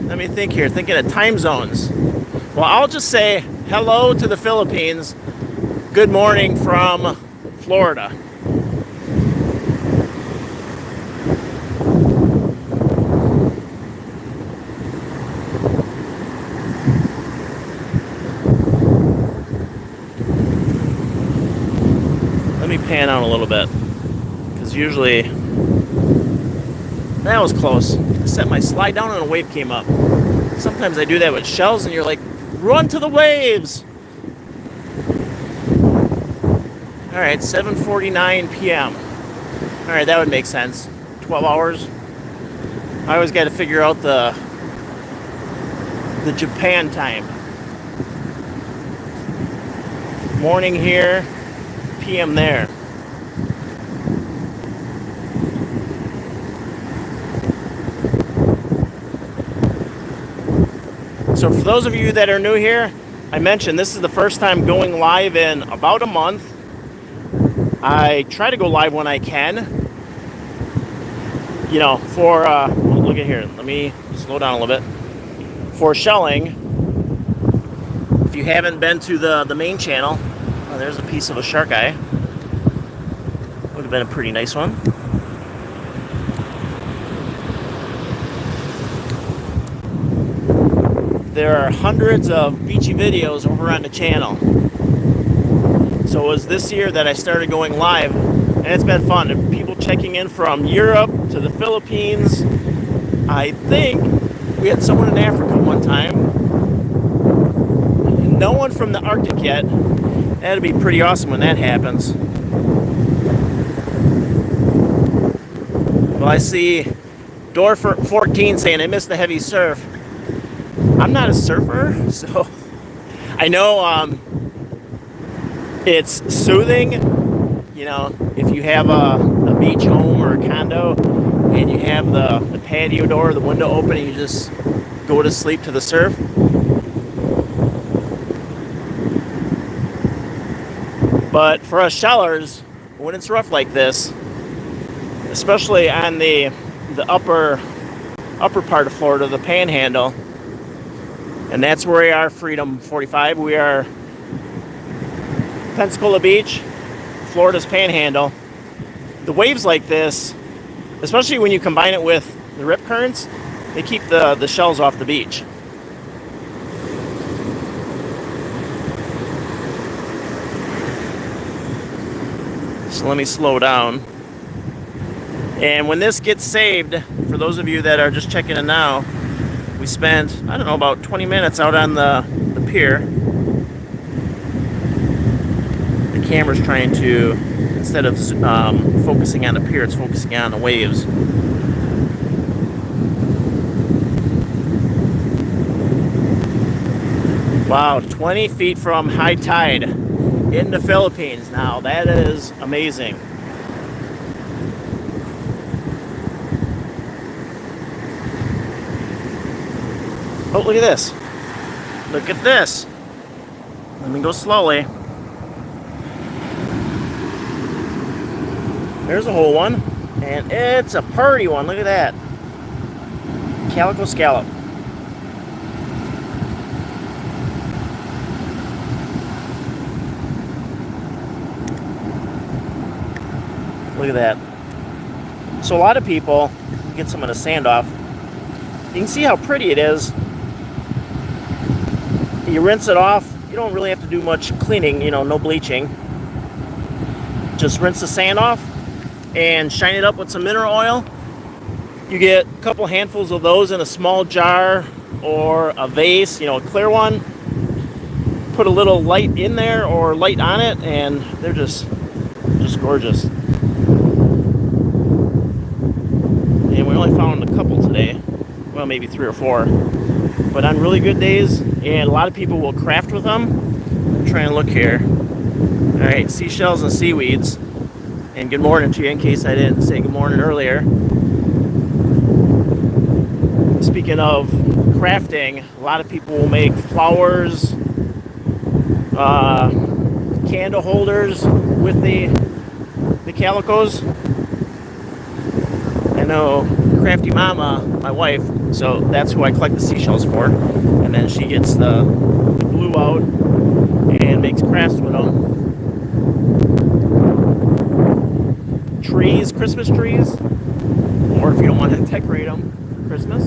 let me think here, thinking of time zones. Well, I'll just say hello to the Philippines. Good morning from Florida. Let me pan out a little bit, because usually that was close. I set my slide down and a wave came up. Sometimes I do that with shells and you're like, run to the waves. All right, 7:49 p.m. All right, that would make sense. 12 hours. I always got to figure out the Japan time. Morning here, p.m. there. So for those of you that are new here, I mentioned this is the first time going live in about a month. I try to go live when I can. For, look at here. Let me slow down a little bit. For shelling, if you haven't been to the main channel, there's a piece of a shark eye. Would have been a pretty nice one. There are hundreds of beachy videos over on the channel. So it was this year that I started going live, and it's been fun. And people checking in from Europe to the Philippines. I think we had someone in Africa one time. No one from the Arctic yet. That'd be pretty awesome when that happens. Well, I see Door 14 saying I missed the heavy surf. I'm not a surfer, so I know it's soothing, if you have a beach home or a condo and you have the patio door, the window open, and you just go to sleep to the surf. But for us shellers, when it's rough like this, especially on the upper part of Florida, the Panhandle, and that's where we are, Freedom 45. We are Pensacola Beach, Florida's Panhandle. The waves like this, especially when you combine it with the rip currents, they keep the shells off the beach. So let me slow down. And when this gets saved, for those of you that are just checking in now, we spent, about 20 minutes out on the pier. The camera's trying to, instead of focusing on the pier, it's focusing on the waves. Wow, 20 feet from high tide in the Philippines. Now, that is amazing. Oh, look at this. Look at this. Let me go slowly. There's a whole one. And it's a purty one. Look at that. Calico scallop. Look at that. So a lot of people get some of the sand off. You can see how pretty it is. You rinse it off. You don't really have to do much cleaning, no bleaching. Just rinse the sand off and shine it up with some mineral oil. You get a couple handfuls of those in a small jar or a vase, a clear one. Put a little light in there or light on it, and they're just gorgeous. And we only found a couple today. Well, maybe 3 or 4. But on really good days, and a lot of people will craft with them. I'm trying to look here. All right, seashells and seaweeds. And good morning to you, in case I didn't say good morning earlier. Speaking of crafting, a lot of people will make flowers, candle holders with the calicos. I know Crafty Mama, my wife, so that's who I collect the seashells for. And then she gets the glue out and makes crafts with them. Trees, Christmas trees, or if you don't want to decorate them for Christmas,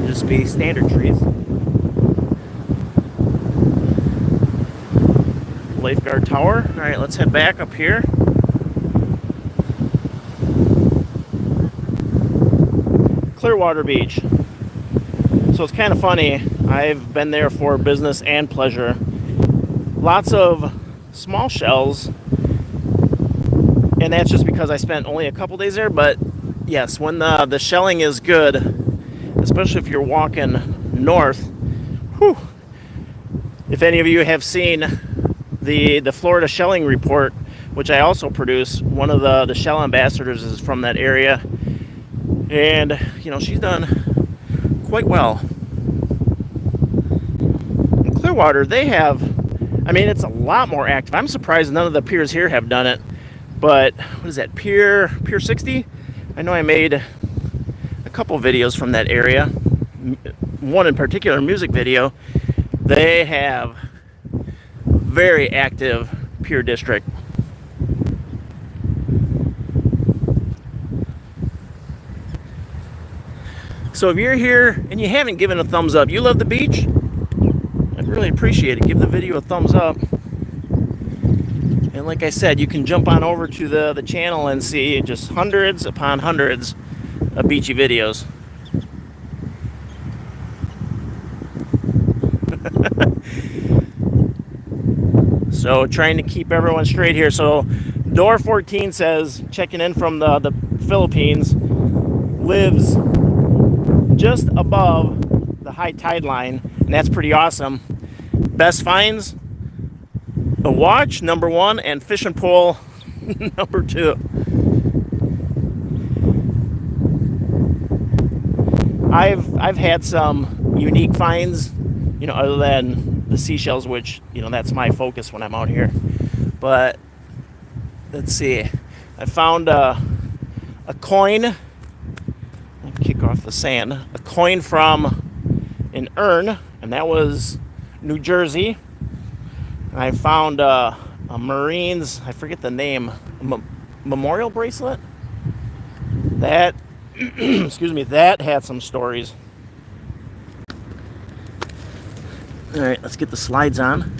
just be standard trees. Lifeguard tower. All right, let's head back up here. Clearwater Beach. So it's kind of funny. I've been there for business and pleasure. Lots of small shells, and that's just because I spent only a couple days there. But yes, when the shelling is good, especially if you're walking north, whew, if any of you have seen the Florida Shelling Report, which I also produce, one of the shell ambassadors is from that area, and she's done quite well. In Clearwater, they have, it's a lot more active. I'm surprised none of the piers here have done it. But what is that, Pier 60? I know I made a couple videos from that area. One in particular, music video. They have very active pier district. So if you're here and you haven't given a thumbs up, you love the beach, I'd really appreciate it. Give the video a thumbs up. And like I said, you can jump on over to the channel and see just hundreds upon hundreds of beachy videos. So trying to keep everyone straight here. So Door 14 says, checking in from the Philippines, lives just above the high tide line, and that's pretty awesome. Best finds, a watch, number 1, and fishing pole, number 2. I've had some unique finds, other than the seashells, which, that's my focus when I'm out here. But let's see, I found a coin. I'll kick off the sand. A coin from an urn, and that was New Jersey. And I found a Marines, I forget the name, memorial bracelet. That, excuse me, that had some stories. All right, let's get the slides on.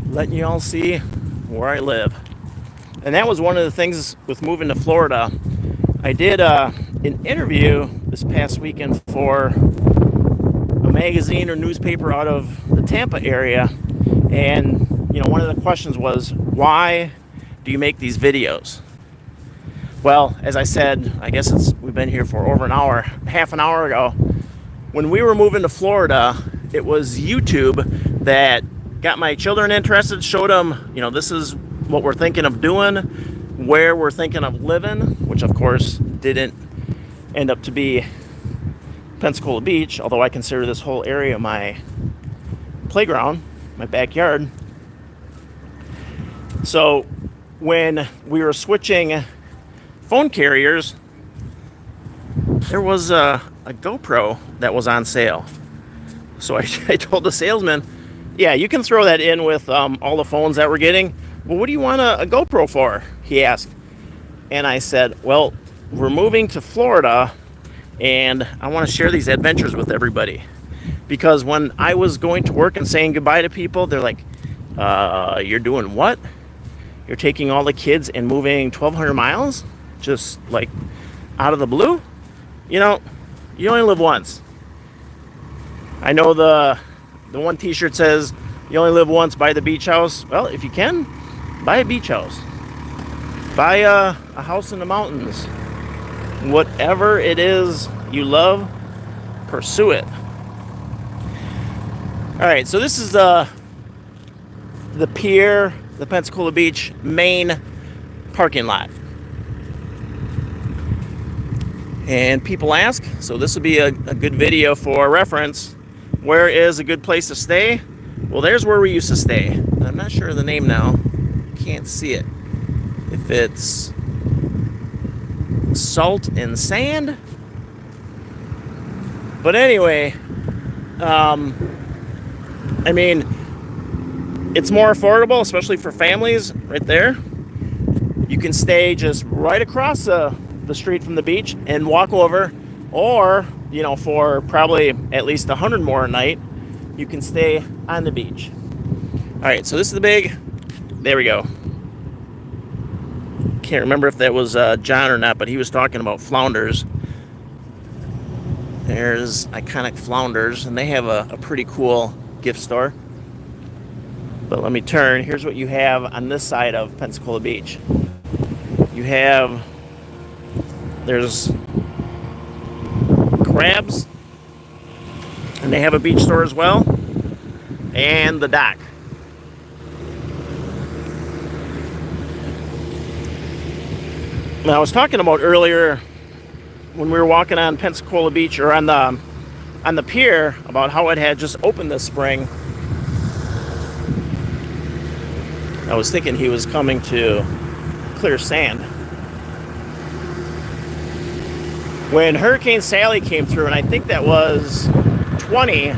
Letting you all see where I live. And that was one of the things with moving to Florida. I did an interview this past weekend for a magazine or newspaper out of the Tampa area. And, one of the questions was, why do you make these videos? Well, as I said, I guess we've been here for over an hour, half an hour ago. When we were moving to Florida, it was YouTube that got my children interested, showed them, this is what we're thinking of doing, where we're thinking of living, which of course didn't end up to be Pensacola Beach, although I consider this whole area my playground, my backyard. So when we were switching phone carriers, there was a a GoPro that was on sale. So I told the salesman, yeah, you can throw that in with all the phones that we're getting. Well, what do you want a GoPro for? He asked. And I said, well, we're moving to Florida and I want to share these adventures with everybody. Because when I was going to work and saying goodbye to people, they're like, you're doing what? You're taking all the kids and moving 1,200 miles? Just like out of the blue? You know, you only live once. I know the one t-shirt says, you only live once, buy the beach house. Well, if you can, buy a beach house. Buy a house in the mountains. Whatever it is you love, pursue it. All right, so this is the pier, the Pensacola Beach main parking lot. And people ask, so this will be a good video for reference. Where is a good place to stay? Well, there's where we used to stay. I'm not sure of the name now. Can't see it. If it's Salt and Sand. But anyway, I mean, it's more affordable, especially for families right there. You can stay just right across the street from the beach and walk over, or, you know, for probably at least 100 more a night, you can stay on the beach. All right, so this is the big, there we go. Can't remember if that was John or not, but he was talking about flounders. There's Iconic Flounders, and they have a pretty cool gift store. But let me turn. Here's what you have on this side of Pensacola Beach. You have, there's Crabs, and they have a beach store as well, and the dock. Now, I was talking about earlier when we were walking on Pensacola Beach, or on the pier, about how it had just opened this spring. I was thinking he was coming to clear sand. When Hurricane Sally came through, and I think that was 20,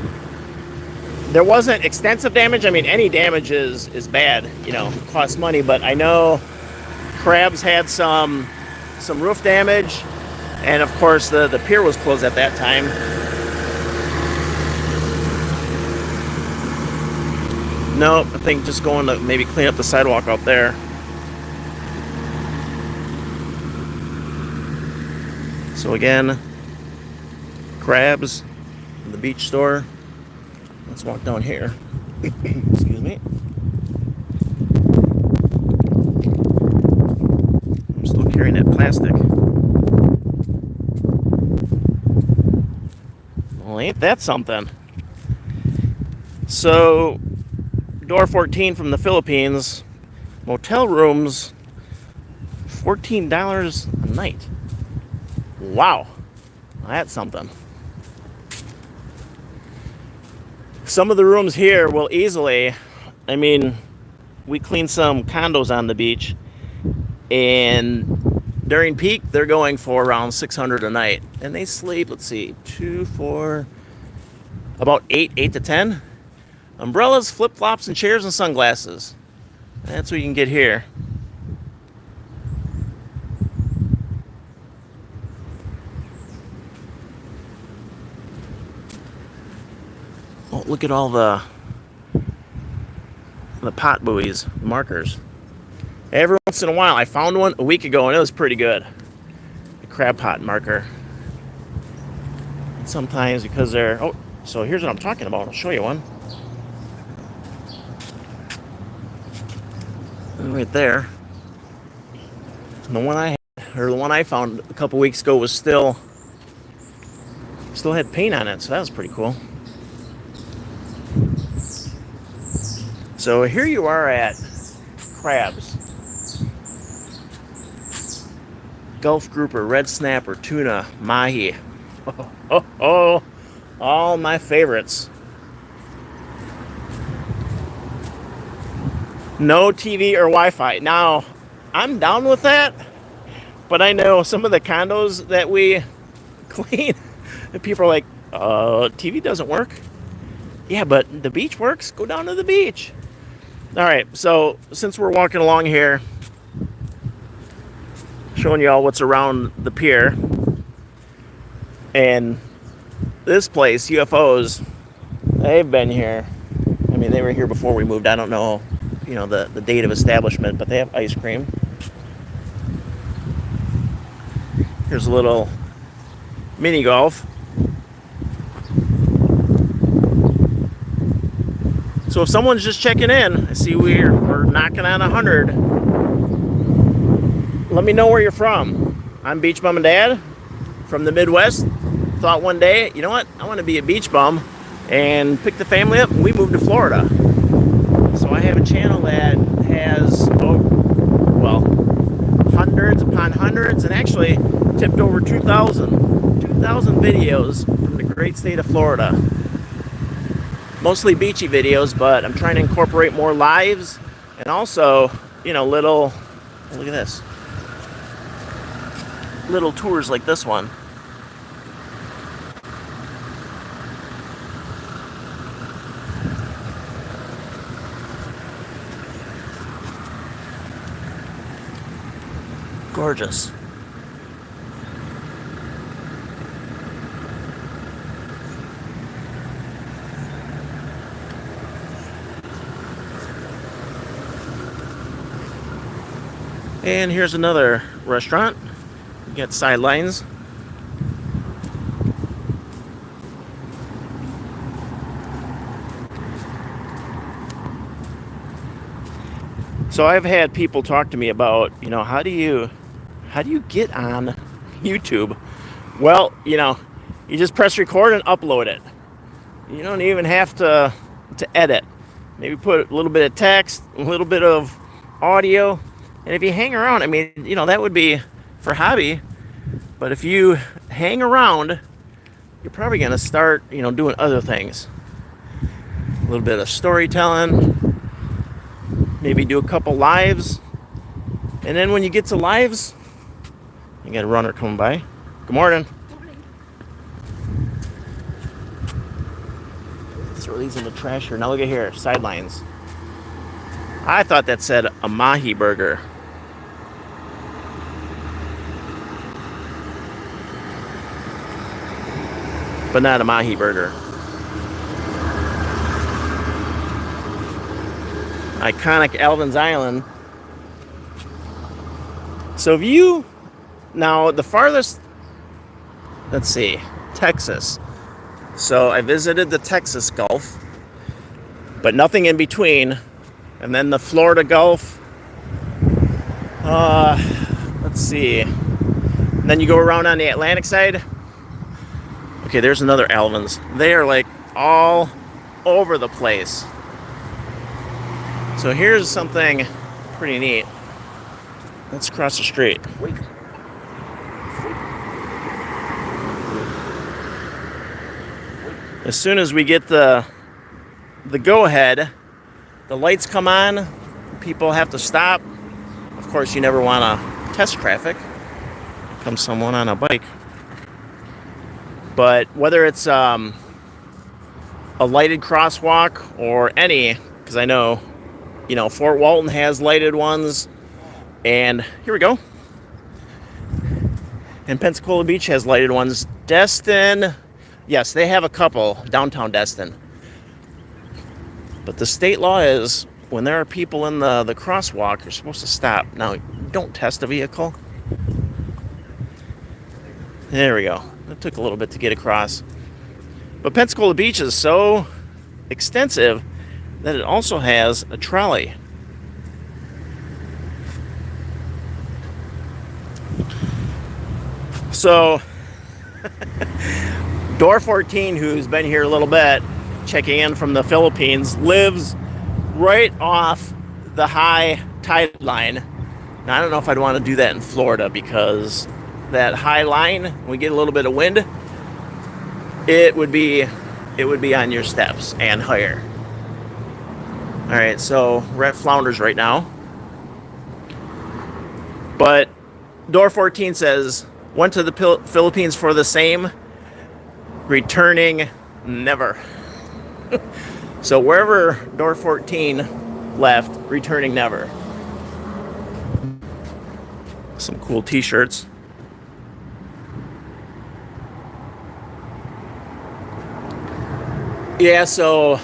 there wasn't extensive damage. I mean, any damage is bad, you know, costs money, but I know Crabs had some roof damage, and of course the pier was closed at that time. Nope, I think just going to maybe clean up the sidewalk out there. So again, Crabs, the beach store. Let's walk down here. Excuse me. I'm still carrying that plastic. Well, ain't that something? So, door 14 from the Philippines, motel rooms, $14 a night. Wow, that's something. Some of the rooms here will easily, I mean, we clean some condos on the beach, and during peak, they're going for around $600 a night. And they sleep, let's see, 2, 4, about 8 to 10. Umbrellas, flip-flops, and chairs and sunglasses. That's what you can get here. Oh, look at all the pot buoys, markers. Every once in a while, I found one a week ago, and it was pretty good. The crab pot marker. And sometimes because they're... Oh, so here's what I'm talking about. I'll show you one. Right there. And the one I found a couple weeks ago was still had paint on it, so that was pretty cool. So here you are at Crabs. Gulf grouper, red snapper, tuna, mahi. Oh, all my favorites. No TV or Wi-Fi. Now, I'm down with that, but I know some of the condos that we clean, And people are like, TV doesn't work. Yeah, but the beach works. Go down to the beach. All right, so since we're walking along here, showing you all what's around the pier, and this place, UFOs, they've been here. I mean, they were here before we moved. I don't know, the date of establishment, but they have ice cream. Here's a little mini golf. So if someone's just checking in, I see we're knocking on 100. Let me know where you're from. I'm Beach Bum and Dad from the Midwest. Thought one day, you know what? I want to be a beach bum and pick the family up, and we moved to Florida. So I have a channel that has, hundreds upon hundreds, and actually tipped over 2,000 videos from the great state of Florida. Mostly beachy videos, but I'm trying to incorporate more lives and also, little, look at this, little tours like this one. Gorgeous. And here's another restaurant. You got sidelines. So I've had people talk to me about, how do you get on YouTube? Well, you just press record and upload it. You don't even have to edit. Maybe put a little bit of text, a little bit of audio. And if you hang around, that would be for hobby. But if you hang around, you're probably going to start, doing other things. A little bit of storytelling. Maybe do a couple lives. And then when you get to lives, you got a runner coming by. Good morning. Throw these in the trash here. Now look at here, sidelines. I thought that said a mahi burger. But not a mahi burger. Iconic Alvin's Island. So now the farthest, let's see, Texas. So I visited the Texas Gulf, but nothing in between. And then the Florida Gulf. Let's see. And then you go around on the Atlantic side. Okay, there's another Alvin's. They are like all over the place. So here's something pretty neat. Let's cross the street. As soon as we get the go-ahead, the lights come on, people have to stop. Of course, you never want to test traffic. Comes someone on a bike. But whether it's a lighted crosswalk or any, because I know, Fort Walton has lighted ones, and here we go. And Pensacola Beach has lighted ones. Destin, yes, they have a couple, downtown Destin. But the state law is when there are people in the crosswalk, you're supposed to stop. Now, don't test a vehicle. There we go. It took a little bit to get across. But Pensacola Beach is so extensive that it also has a trolley. So, Door 14, who's been here a little bit, checking in from the Philippines, lives right off the high tide line. Now, I don't know if I'd want to do that in Florida because that high line, when we get a little bit of wind, it would be on your steps and higher. All right, so we're at Flounders right now. But Door 14 says, went to the Philippines for the same. returning never. So wherever door 14 left, returning never. Some cool t-shirts. Yeah, so,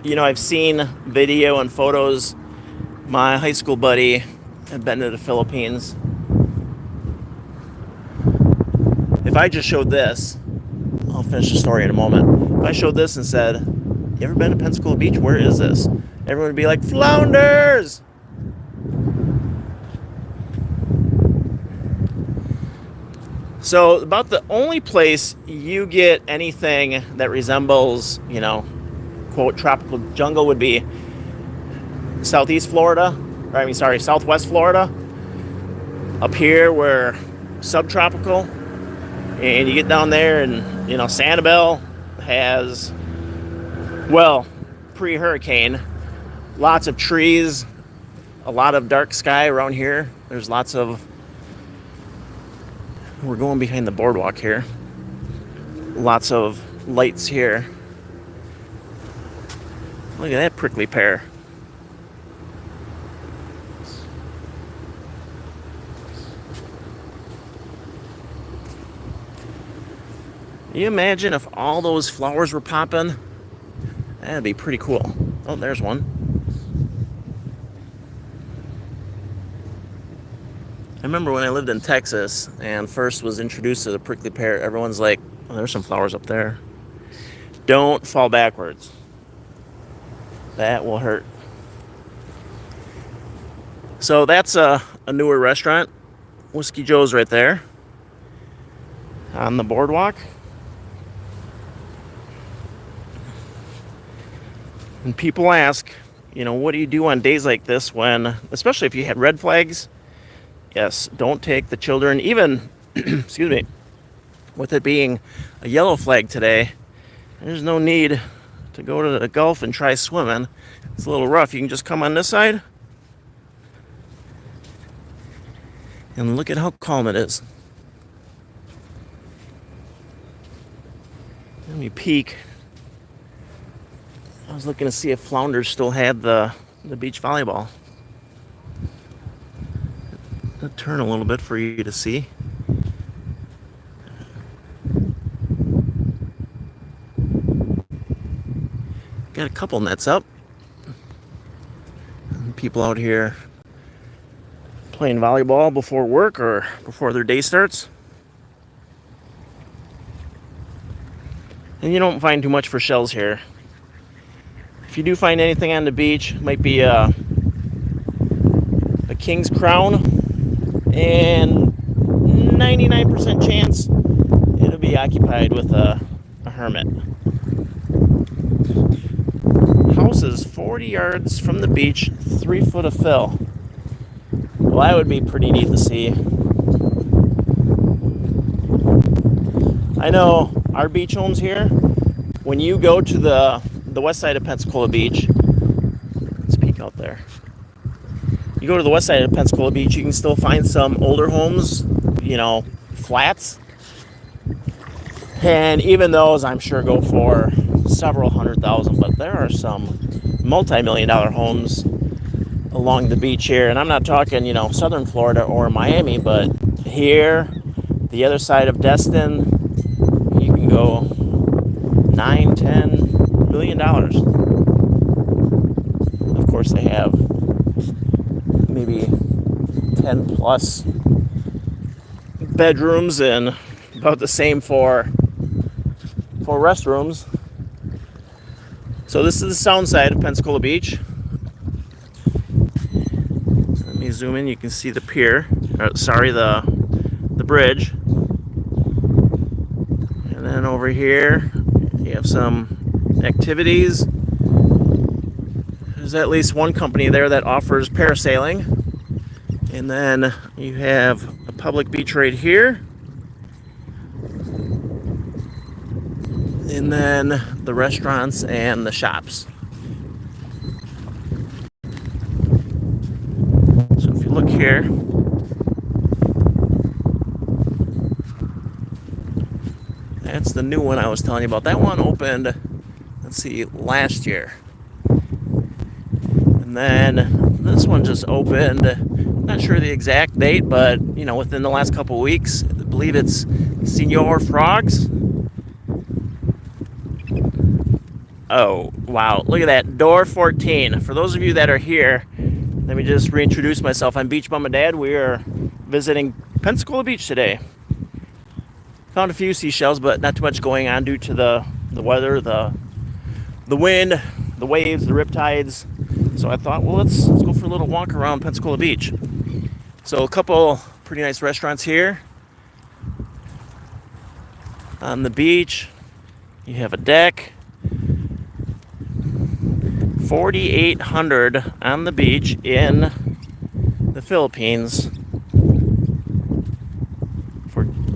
you know, I've seen video and photos. My high school buddy had been to the Philippines. If I just showed this, I'll finish the story in a moment. If I showed this and said, "You ever been to Pensacola Beach? Where is this?" Everyone would be like, "Flounders!" So about the only place you get anything that resembles, you know, quote, tropical jungle would be southwest Florida. Up here we're subtropical. And you get down there and, you know, Sanibel has, well, pre-hurricane, lots of trees, a lot of dark sky around here. There's lots of, we're going behind the boardwalk here. Lots of lights here. Look at that prickly pear. Can you imagine if all those flowers were popping? That'd be pretty cool. Oh, there's one. I remember when I lived in Texas and first was introduced to the prickly pear, everyone's like, "Oh, there's some flowers up there. Don't fall backwards. That will hurt." So that's a newer restaurant. Whiskey Joe's right there on the boardwalk. And people ask, you know, what do you do on days like this when, especially if you had red flags? Yes, don't take the children, even, excuse me, with it being a yellow flag today, there's no need to go to the Gulf and try swimming. It's a little rough. You can just come on this side. And look at how calm it is. Let me peek. I was looking to see if Flounders still had the beach volleyball. I'll turn a little bit for you to see. Got a couple nets up. People out here playing volleyball before work or before their day starts. And you don't find too much for shells here. If you do find anything on the beach, it might be a king's crown, and 99% chance it'll be occupied with a hermit. House is 40 yards from the beach, 3 foot of fill. Well, that would be pretty neat to see. I know our beach homes here, when you go to the west side of Pensacola Beach, let's peek out there. You go to the west side of Pensacola Beach, you can still find some older homes, you know, flats. And even those, I'm sure, go for several $100,000. But there are some multi-million-dollar homes along the beach here. And I'm not talking, you know, southern Florida or Miami, but here, the other side of Destin, you can go $9-10 million. Of course, they have maybe 10 plus bedrooms and about the same for restrooms. So this is the sound side of Pensacola Beach. Let me zoom in. You can see the pier. The bridge. And then over here, you have some activities. There's at least one company there that offers parasailing. And then you have a public beach right here. And then the restaurants and the shops. So if you look here, that's is the new one I was telling you about. That one opened, let's see, last year. And then this one just opened, not sure the exact date, but within the last couple weeks. I believe it's Senor Frogs. Oh, wow, look at that, door 14. For those of you that are here, let me just reintroduce myself. I'm Beach Mama Dad. We are visiting Pensacola Beach today. Found a few seashells, but not too much going on due to the weather, the wind, the waves, the riptides. So I thought, well, let's go for a little walk around Pensacola Beach. So a couple pretty nice restaurants here. On the beach, you have a deck. 4,800 on the beach in the Philippines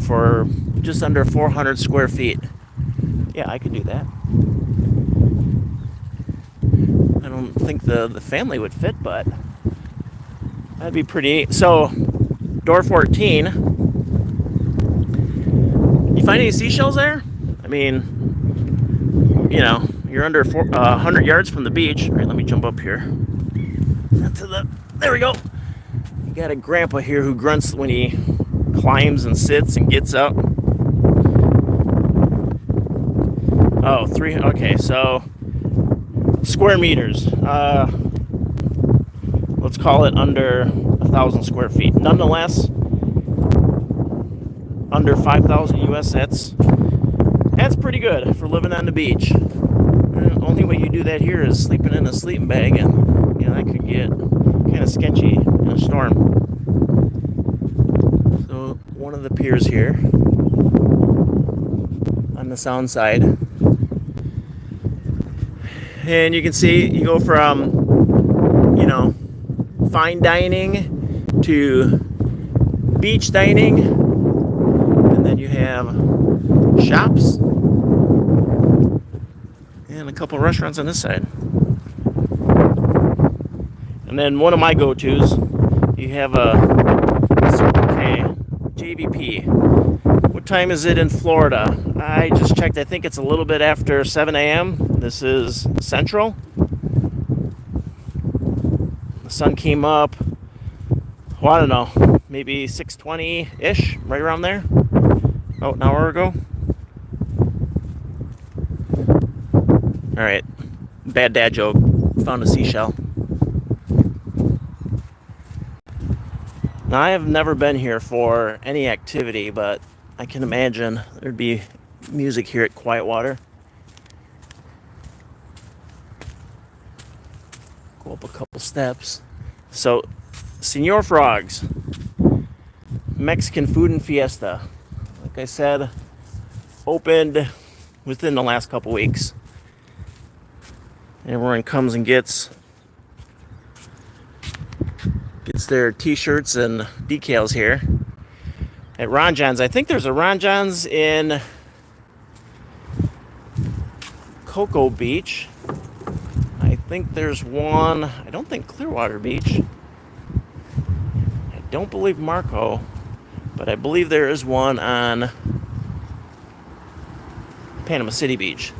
for just under 400 square feet. Yeah, I could do that. I don't think the family would fit, but that'd be pretty. So, door 14. You find any seashells there? I mean, you're under 100 yards from the beach. All right, let me jump up here. There we go. You got a grandpa here who grunts when he climbs and sits and gets up. Oh, okay, so square meters. Let's call it under 1,000 square feet. Nonetheless, under 5,000 US, that's pretty good for living on the beach. The only way you do that here is sleeping in a sleeping bag, and that could get kind of sketchy in a storm. So one of the piers here on the sound side, and you can see you go from fine dining to beach dining, and then you have shops and a couple of restaurants on this side. And then one of my go-tos, you have a Circle K JVP. What time is it in Florida? I just checked. I think it's a little bit after 7 a.m. This is Central. The sun came up, well, I don't know, maybe 6:20-ish, right around there. Oh, an hour ago. All right, bad dad joke. Found a seashell. Now, I have never been here for any activity, but I can imagine there'd be music here at Quiet Water. Go up a couple steps. So, Senor Frogs, Mexican food and fiesta. Like I said, opened within the last couple weeks. Everyone comes and gets their t-shirts and decals here at Ron John's. I think there's a Ron John's in Cocoa Beach. I think there's one, I don't think Clearwater Beach. I don't believe Marco, but I believe there is one on Panama City Beach.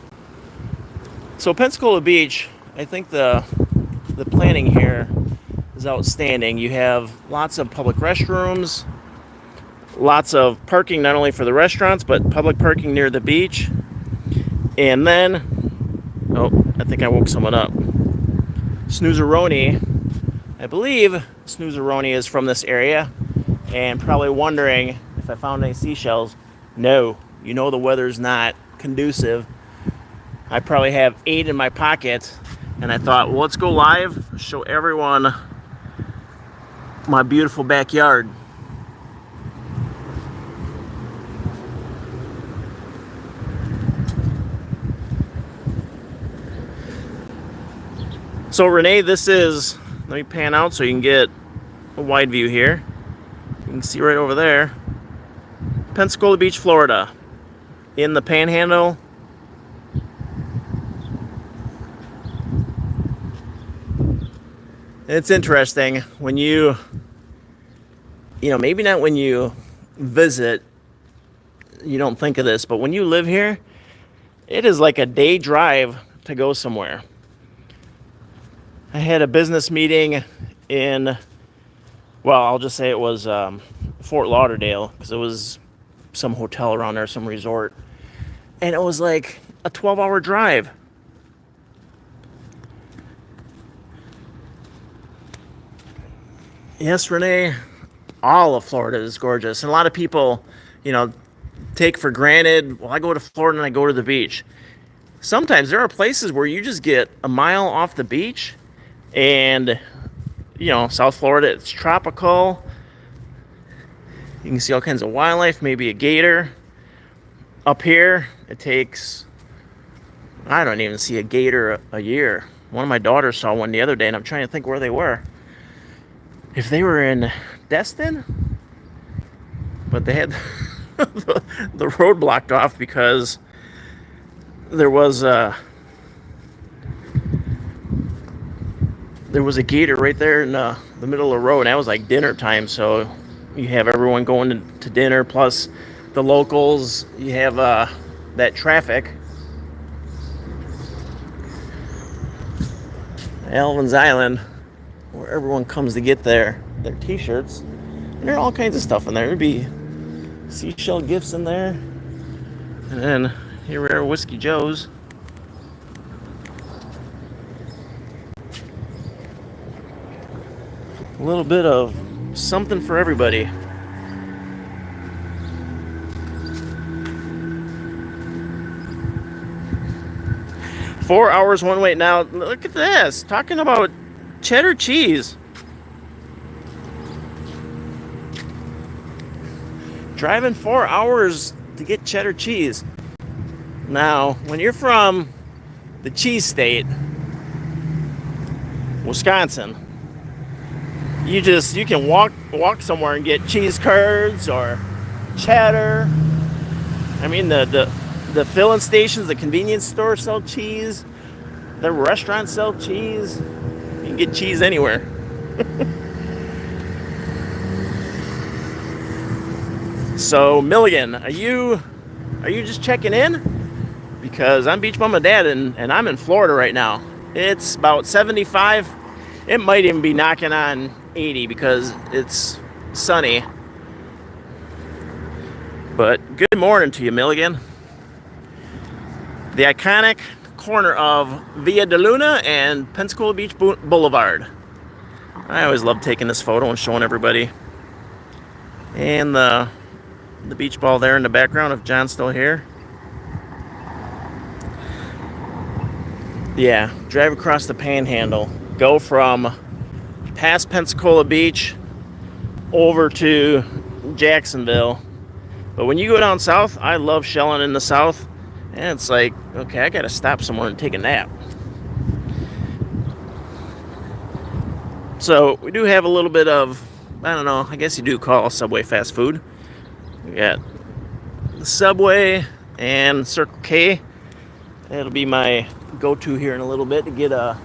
So Pensacola Beach, I think the planning here is outstanding. You have lots of public restrooms, lots of parking, not only for the restaurants, but public parking near the beach. And then, oh, I think I woke someone up. Snoozeroni, I believe Snoozeroni is from this area, and probably wondering if I found any seashells. No, the weather's not conducive. I probably have 8 in my pocket, and I thought, well, let's go live, show everyone my beautiful backyard. So Renee, this is, let me pan out so you can get a wide view here. You can see right over there, Pensacola Beach, Florida, in the Panhandle. It's interesting when you maybe not when you visit you don't think of this, but when you live here, it is like a day drive to go somewhere. I had a business meeting in, well, I'll just say it was Fort Lauderdale, because it was some hotel around there, some resort. And it was like a 12-hour drive. Yes, Renee, all of Florida is gorgeous. And a lot of people, take for granted, well, I go to Florida and I go to the beach. Sometimes there are places where you just get a mile off the beach and, South Florida, it's tropical. You can see all kinds of wildlife, maybe a gator. Up here, it takes, I don't even see a gator a year. One of my daughters saw one the other day, and I'm trying to think where they were. If they were in Destin, but they had the road blocked off because there was a gator right there in the middle of the road, and that was like dinner time, so you have everyone going to dinner, plus the locals. You have that traffic. Alvin's Island, where everyone comes to get their t-shirts. And there are all kinds of stuff in there. There'd be seashell gifts in there. And then here we are, Whiskey Joe's. A little bit of something for everybody. Four hours one way. Now, look at this. Talking about cheddar cheese. Driving 4 hours to get cheddar cheese. Now, when you're from the cheese state, Wisconsin, you can walk somewhere and get cheese curds or cheddar. I mean, the filling stations, the convenience stores sell cheese. The restaurants sell cheese. You can get cheese anywhere. So, Milligan, are you just checking in? Because I'm Beach Mama Dad, and I'm in Florida right now. It's about 75. It might even be knocking on 80 because it's sunny. But good morning to you, Milligan. The iconic corner of Via de Luna and Pensacola Beach Boulevard. I always love taking this photo and showing everybody. And the beach ball there in the background, if John's still here. Yeah, drive across the Panhandle. Go from past Pensacola Beach over to Jacksonville. But when you go down south, I love shelling in the south. And it's like, okay, I gotta stop somewhere and take a nap. So we do have a little bit of, I don't know, I guess you do call Subway fast food. We got the Subway and Circle K. That'll be my go-to here in a little bit to get a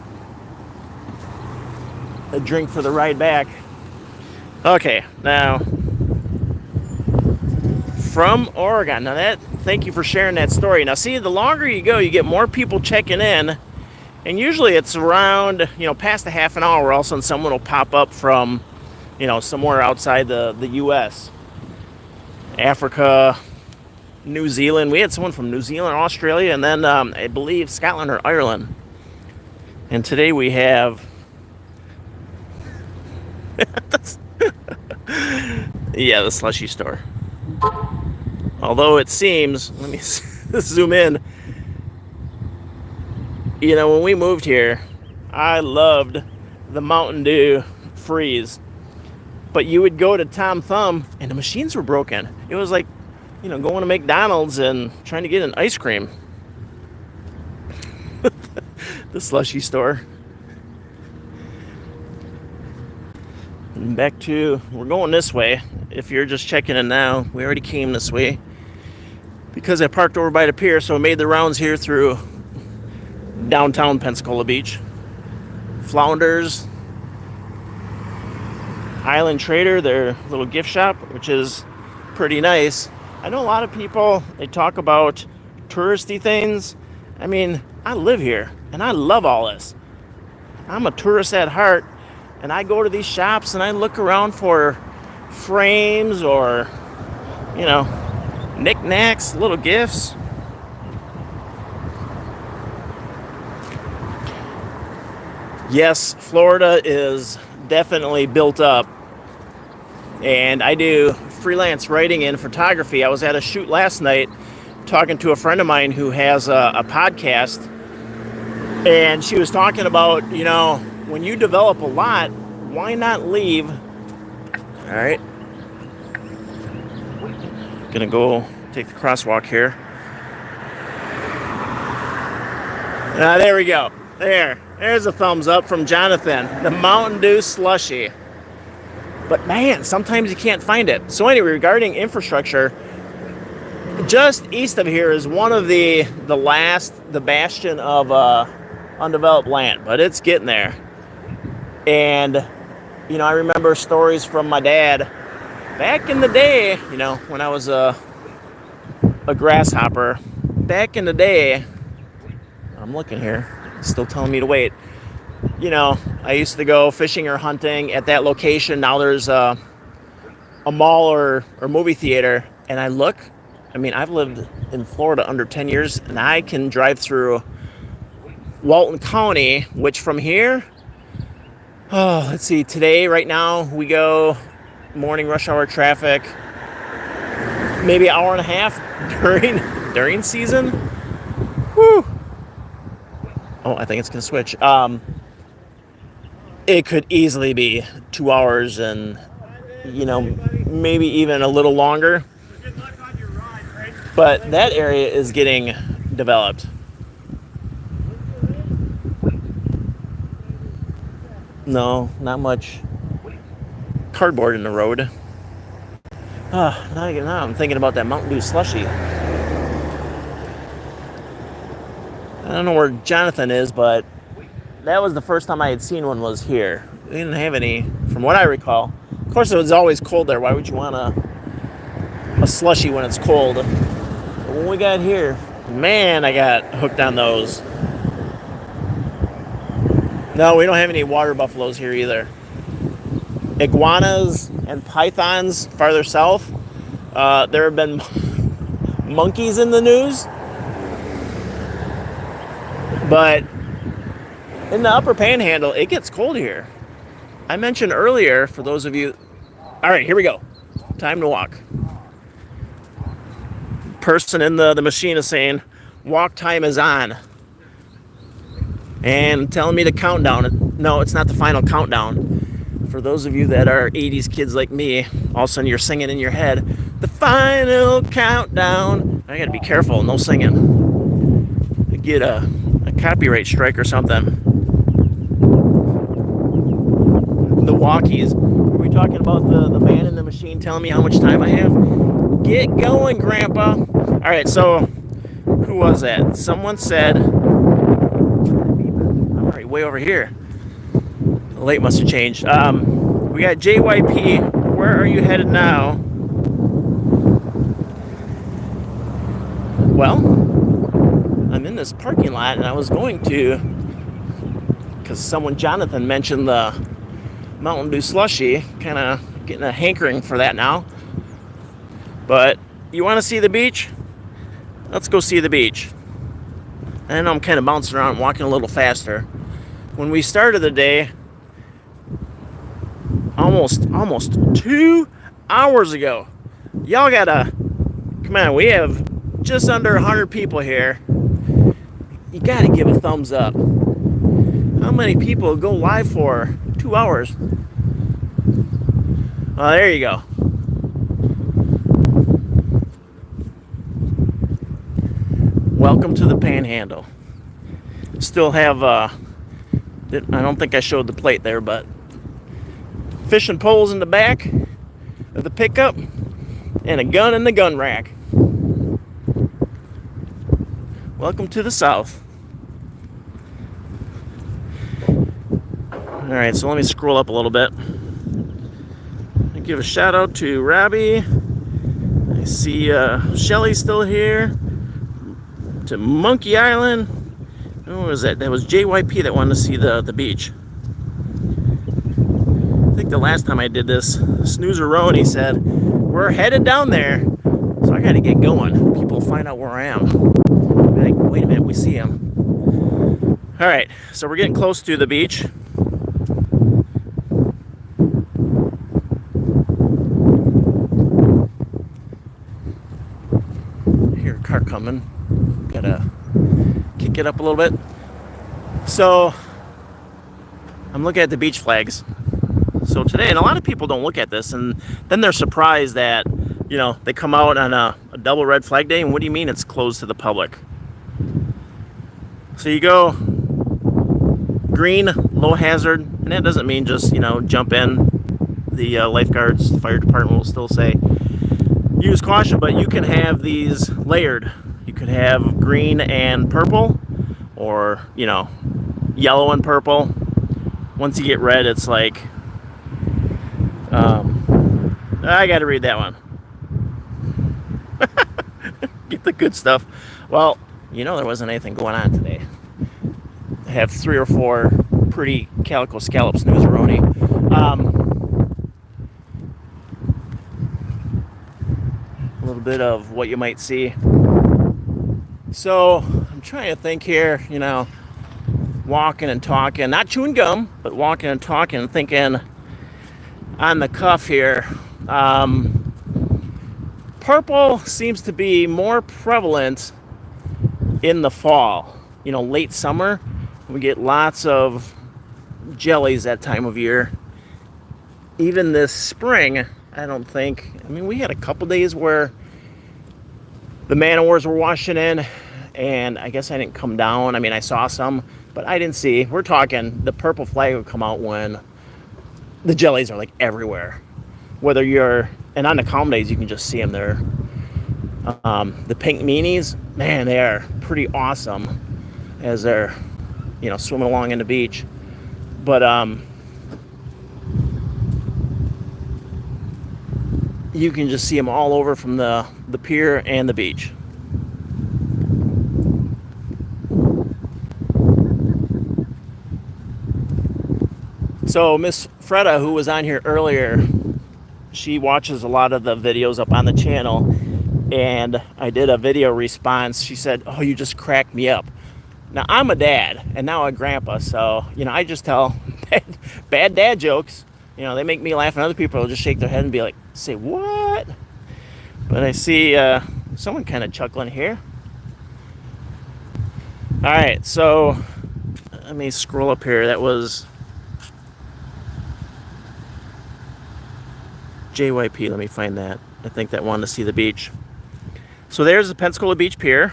drink for the ride back. Okay, now from Oregon. Now thank you for sharing that story. Now see, the longer you go, you get more people checking in, and usually it's around, past a half an hour, all of a sudden someone will pop up from, somewhere outside the U.S. Africa, New Zealand. We had someone from New Zealand, Australia, and then I believe Scotland or Ireland. And today we have yeah, the slushy store. Although it seems, let me zoom in. When we moved here, I loved the Mountain Dew freeze. But you would go to Tom Thumb and the machines were broken. It was like, going to McDonald's and trying to get an ice cream. The slushy store. And we're going this way. If you're just checking in now, we already came this way. Because I parked over by the pier, so I made the rounds here through downtown Pensacola Beach. Flounders, Island Trader, their little gift shop, which is pretty nice. I know a lot of people, they talk about touristy things. I mean, I live here and I love all this. I'm a tourist at heart, and I go to these shops and I look around for frames or, you know, knickknacks, little gifts. Yes, Florida is definitely built up, and I do freelance writing and photography. I was at a shoot last night talking to a friend of mine who has a podcast, and she was talking about, you know, when you develop a lot, why not leave? All right, gonna go take the crosswalk here. There we go. There's a thumbs up from Jonathan. The Mountain Dew slushie. But man, sometimes you can't find it. So anyway, regarding infrastructure, just east of here is one of the bastion of undeveloped land, but it's getting there. And you know, I remember stories from my dad back in the day. You know, when I was a grasshopper, back in the day. I'm looking here, it's still telling me to wait. You know, I used to go fishing or hunting at that location. Now there's a mall or movie theater, and I mean, I've lived in Florida under 10 years, and I can drive through Walton County, which from here, oh, let's see, today, right now, we go morning rush hour traffic, maybe an hour and a half during season. Whew. Oh, I think it's gonna switch. It could easily be 2 hours, and you know, maybe even a little longer. But that area is getting developed. No, not much cardboard in the road. Now I'm thinking about that Mountain Dew slushie. I don't know where Jonathan is, but that was the first time I had seen one was here. We didn't have any, from what I recall. Of course, it was always cold there. Why would you want a slushie when it's cold? But when we got here, man, I got hooked on those. No, we don't have any water buffaloes here either. Iguanas and pythons farther south. There have been monkeys in the news. But in the upper panhandle, it gets cold here. I mentioned earlier, for those of you... All right, here we go. Time to walk. Person in the machine is saying, walk time is on. And telling me to count down. No, it's not the final countdown. For those of you that are 80s kids like me, all of a sudden you're singing in your head, the final countdown. I gotta be careful, no singing. I get a copyright strike or something. The walkies. Are we talking about the man in the machine telling me how much time I have? Get going, Grandpa. All right, so who was that? Someone said, I'm already way over here. The light must have changed. We got JYP. Where are you headed now? Well, I'm in this parking lot, and I was going to, because Jonathan mentioned the Mountain Dew slushie, kind of getting a hankering for that now. But you want to see the beach? Let's go see the beach. I know I'm kind of bouncing around, walking a little faster. When we started the day, almost 2 hours ago, y'all gotta, come on, we have just under 100 people here. You gotta give a thumbs up. How many people go live for 2 hours? Oh, there you go. Welcome to the Panhandle. Still have, I don't think I showed the plate there, but fishing poles in the back of the pickup and a gun in the gun rack. Welcome to the South. All right, so let me scroll up a little bit. I give a shout out to Robbie. I I see Shelly's still here. To Monkey Island. What was that? That was JYP that wanted to see the beach. I think the last time I did this, Snoozeroni said, we're headed down there. So I gotta get going. People find out where I am. Be like, wait a minute, we see him. Alright, so we're getting close to the beach. Hear a car coming. Gotta kick it up a little bit. So I'm looking at the beach flags. So today, and a lot of people don't look at this, and then they're surprised that, you know, they come out on a double red flag day, and what do you mean it's closed to the public? So you go green, low hazard, and that doesn't mean just, you know, jump in. The lifeguards, the fire department will still say use caution, but you can have these layered. You could have green and purple, or, you know, yellow and purple. Once you get red, it's like, I gotta read that one. Get the good stuff. Well, you know, there wasn't anything going on today. I have 3 or 4 pretty calico scallop snoozeroni. A little bit of what you might see. So I'm trying to think here, you know, walking and talking, not chewing gum, but walking and talking and thinking on the cuff here. Purple seems to be more prevalent in the fall, you know, late summer. We get lots of jellies that time of year. Even this spring, I don't think, I mean, we had a couple days where the man-o-wars were washing in, and I guess I didn't come down. I mean, I saw some, but I didn't see. We're talking the purple flag would come out when the jellies are like everywhere. Whether you're, and on the calm days, you can just see them there. The pink meanies, man, they are pretty awesome as they're, you know, swimming along in the beach. But you can just see them all over from the pier and the beach. So Miss Freda, who was on here earlier, she watches a lot of the videos up on the channel, and I did a video response. She said, oh, you just cracked me up. Now, I'm a dad, and now a grandpa, so, you know, I just tell bad dad jokes. You know, they make me laugh, and other people will just shake their head and be like, say, what? But I see someone kind of chuckling here. All right, so let me scroll up here. That was JYP. Let me find that. I think that wanted to see the beach. So there's the Pensacola Beach Pier.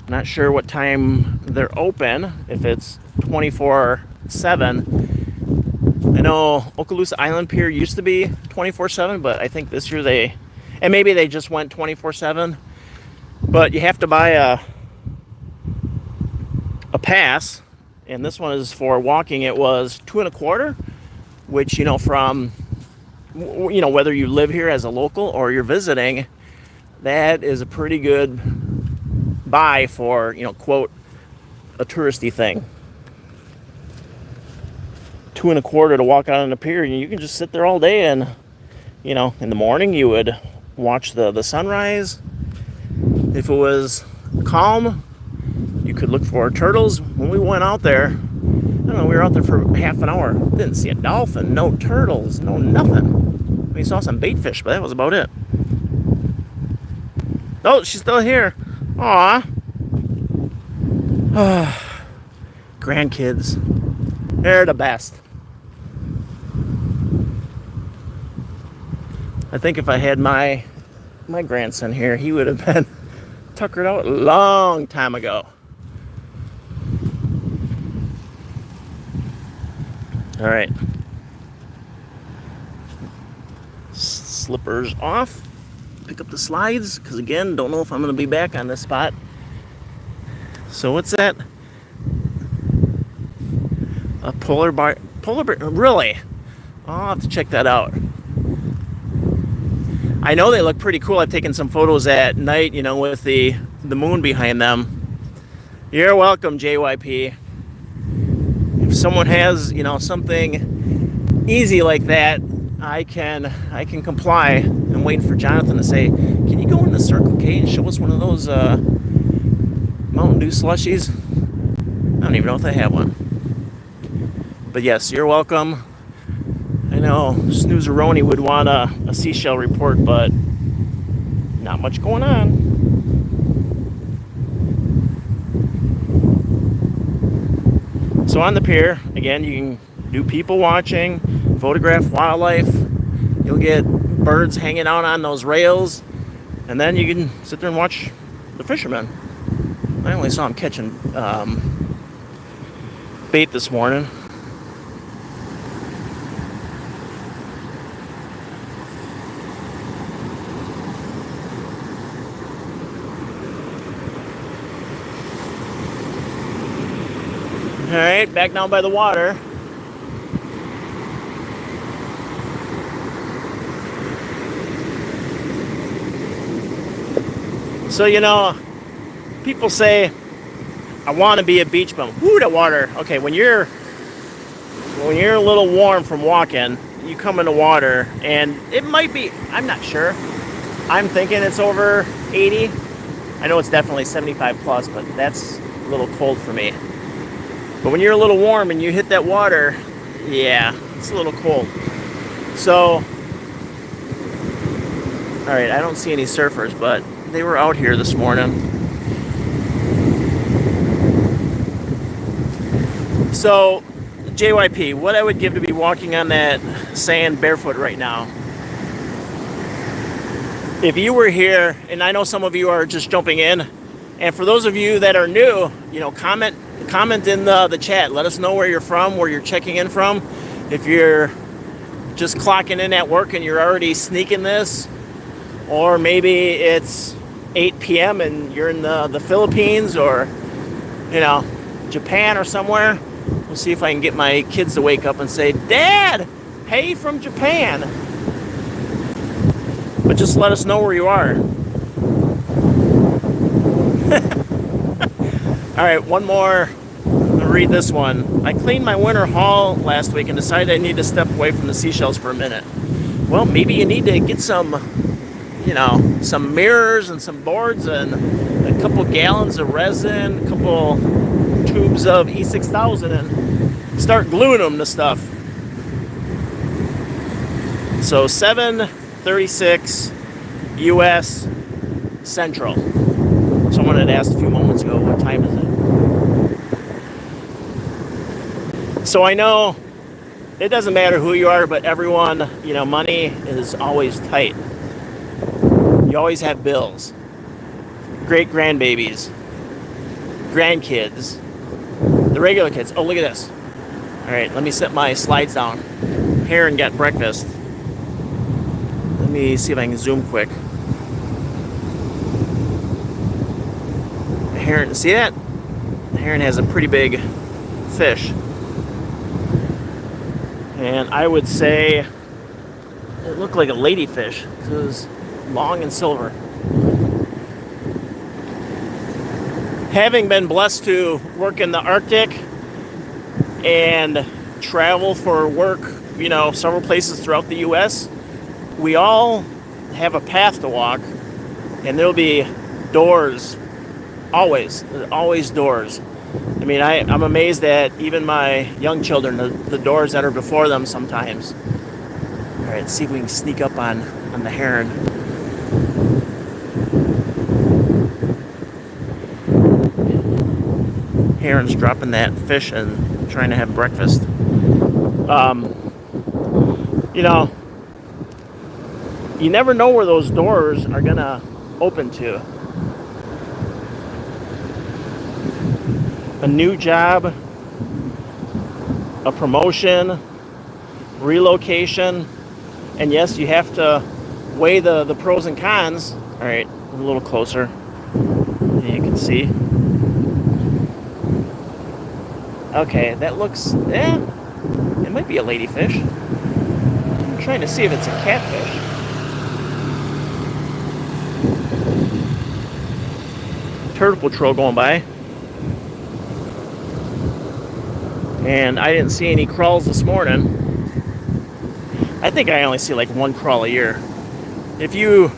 Not sure what time they're open, if it's 24/7. I know Okaloosa Island Pier used to be 24/7, but I think this year and maybe they just went 24/7. But you have to buy a pass, and this one is for walking. It was $2.25, which, you know, from, you know, whether you live here as a local or you're visiting, that is a pretty good buy for, you know, quote, a touristy thing. $2.25 to walk out on the pier, and you can just sit there all day, and, you know, in the morning you would watch the sunrise. If it was calm, you could look for turtles. When we went out there, I don't know, we were out there for half an hour. Didn't see a dolphin, no turtles, no nothing. We saw some bait fish, but that was about it. Oh, she's still here. Aw. Grandkids. They're the best. I think if I had my grandson here, he would have been tuckered out a long time ago. All right. Slippers off. Pick up the slides, because again, don't know if I'm going to be back on this spot. So what's that? A polar bear, really? I'll have to check that out. I know they look pretty cool. I've taken some photos at night, you know, with the moon behind them. You're welcome, JYP. If someone has, you know, something easy like that, I can comply. I'm waiting for Jonathan to say, can you go into Circle K and show us one of those Mountain Dew slushies? I don't even know if they have one. But yes, you're welcome. I know Snoozeroni would want a seashell report, but not much going on. So on the pier, again, you can do people watching, photograph wildlife. You'll get birds hanging out on those rails, and then you can sit there and watch the fishermen. I only saw them catching bait this morning. All right, back down by the water. So, you know, people say, I want to be a beach bum. Woo, the water. Okay, when you're a little warm from walking, you come in the water, and it might be, I'm not sure. I'm thinking it's over 80. I know it's definitely 75 plus, but that's a little cold for me. But when you're a little warm and you hit that water, yeah, it's a little cold. So, all right, I don't see any surfers, but they were out here this morning. So, JYP, what I would give to be walking on that sand barefoot right now. If you were here, and I know some of you are just jumping in, and for those of you that are new, you know, comment in the chat. Let us know where you're from, where you're checking in from. If you're just clocking in at work and you're already sneaking this, or maybe it's 8 p.m. and you're in the Philippines, or, you know, Japan or somewhere. We'll see if I can get my kids to wake up and say, Dad, hey, from Japan. But just let us know where you are. All right, one more. I'll read this one. I cleaned my winter haul last week and decided I need to step away from the seashells for a minute. Well, maybe you need to get some, you know, some mirrors and some boards and a couple gallons of resin, a couple tubes of E6000, and start gluing them to stuff. So 7:36 U.S. Central. Someone had asked a few moments ago, what time is it? So I know it doesn't matter who you are, but everyone, you know, money is always tight. You always have bills. Great grandbabies, grandkids, the regular kids. Oh, look at this. All right, let me set my slides down. Heron got breakfast. Let me see if I can zoom quick. The heron, see that? The heron has a pretty big fish. And I would say it looked like a ladyfish because it was long and silver. Having been blessed to work in the Arctic and travel for work, you know, several places throughout the U.S., we all have a path to walk, and there'll be doors, always doors. I mean, I'm amazed at even my young children, the doors that are before them sometimes. All right, let's see if we can sneak up on the heron. Heron's dropping that fish and trying to have breakfast. You know, you never know where those doors are gonna open to. A new job, a promotion, relocation, and yes, you have to weigh the pros and cons. All right, a little closer. You can see. Okay, that looks, it might be a ladyfish. I'm trying to see if it's a catfish. turtle patrol going by. And I didn't see any crawls this morning. I think I only see like one crawl a year. If you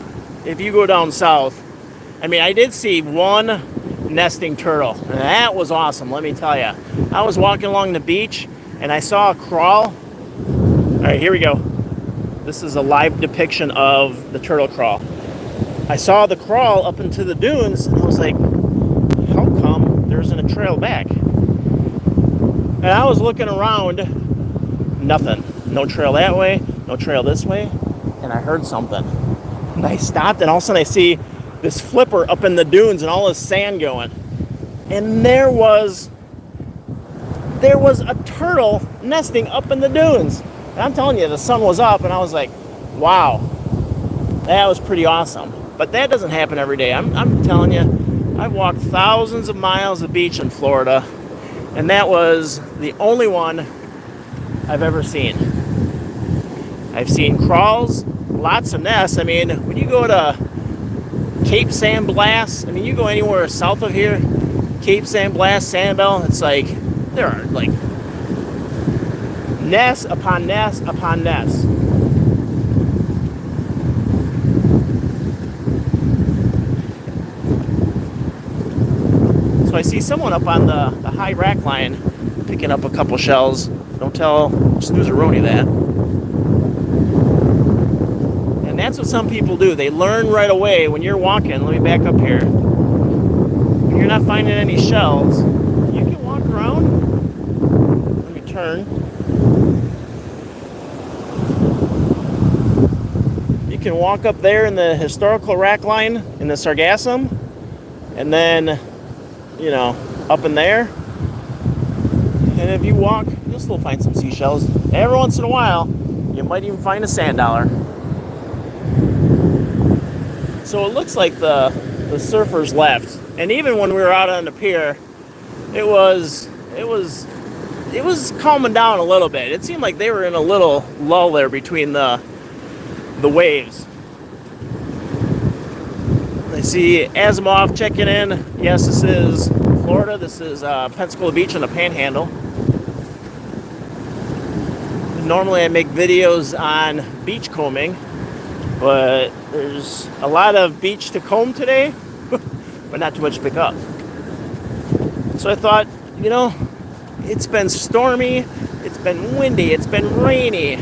go down south, I mean, I did see one nesting turtle, and that was awesome, let me tell you. I was walking along the beach, and I saw a crawl. All right, here we go. This is a live depiction of the turtle crawl. I saw the crawl up into the dunes, and I was like, how come there isn't a trail back? And I was looking around, nothing. No trail that way, no trail this way, and I heard something. And I stopped, and all of a sudden I see this flipper up in the dunes and all this sand going. And there was a turtle nesting up in the dunes. And I'm telling you, the sun was up, and I was like, wow, that was pretty awesome. But that doesn't happen every day. I'm telling you, I've walked thousands of miles of beach in Florida, and that was the only one I've ever seen. I've seen crawls, lots of nests. I mean, when you go to Cape San Blas, I mean, you go anywhere south of here, Cape San Blas, Sanibel, it's like, there are like nests upon nests upon nests. So I see someone up on the high rack line picking up a couple shells. Don't tell Snoozeroni that. And that's what some people do. They learn right away when you're walking. Let me back up here. When you're not finding any shells, you can walk around. Let me turn. You can walk up there in the historical rack line in the Sargassum, and then, you know, up in there. And if you walk, you'll still find some seashells. Every once in a while, you might even find a sand dollar. So it looks like the surfers left. And even when we were out on the pier, it was calming down a little bit. It seemed like they were in a little lull there between the waves. I see Asimov checking in. Yes, this is Florida. This is Pensacola Beach on the Panhandle. Normally I make videos on beach combing, but there's a lot of beach to comb today, but not too much to pick up. So I thought, you know, it's been stormy, it's been windy, it's been rainy.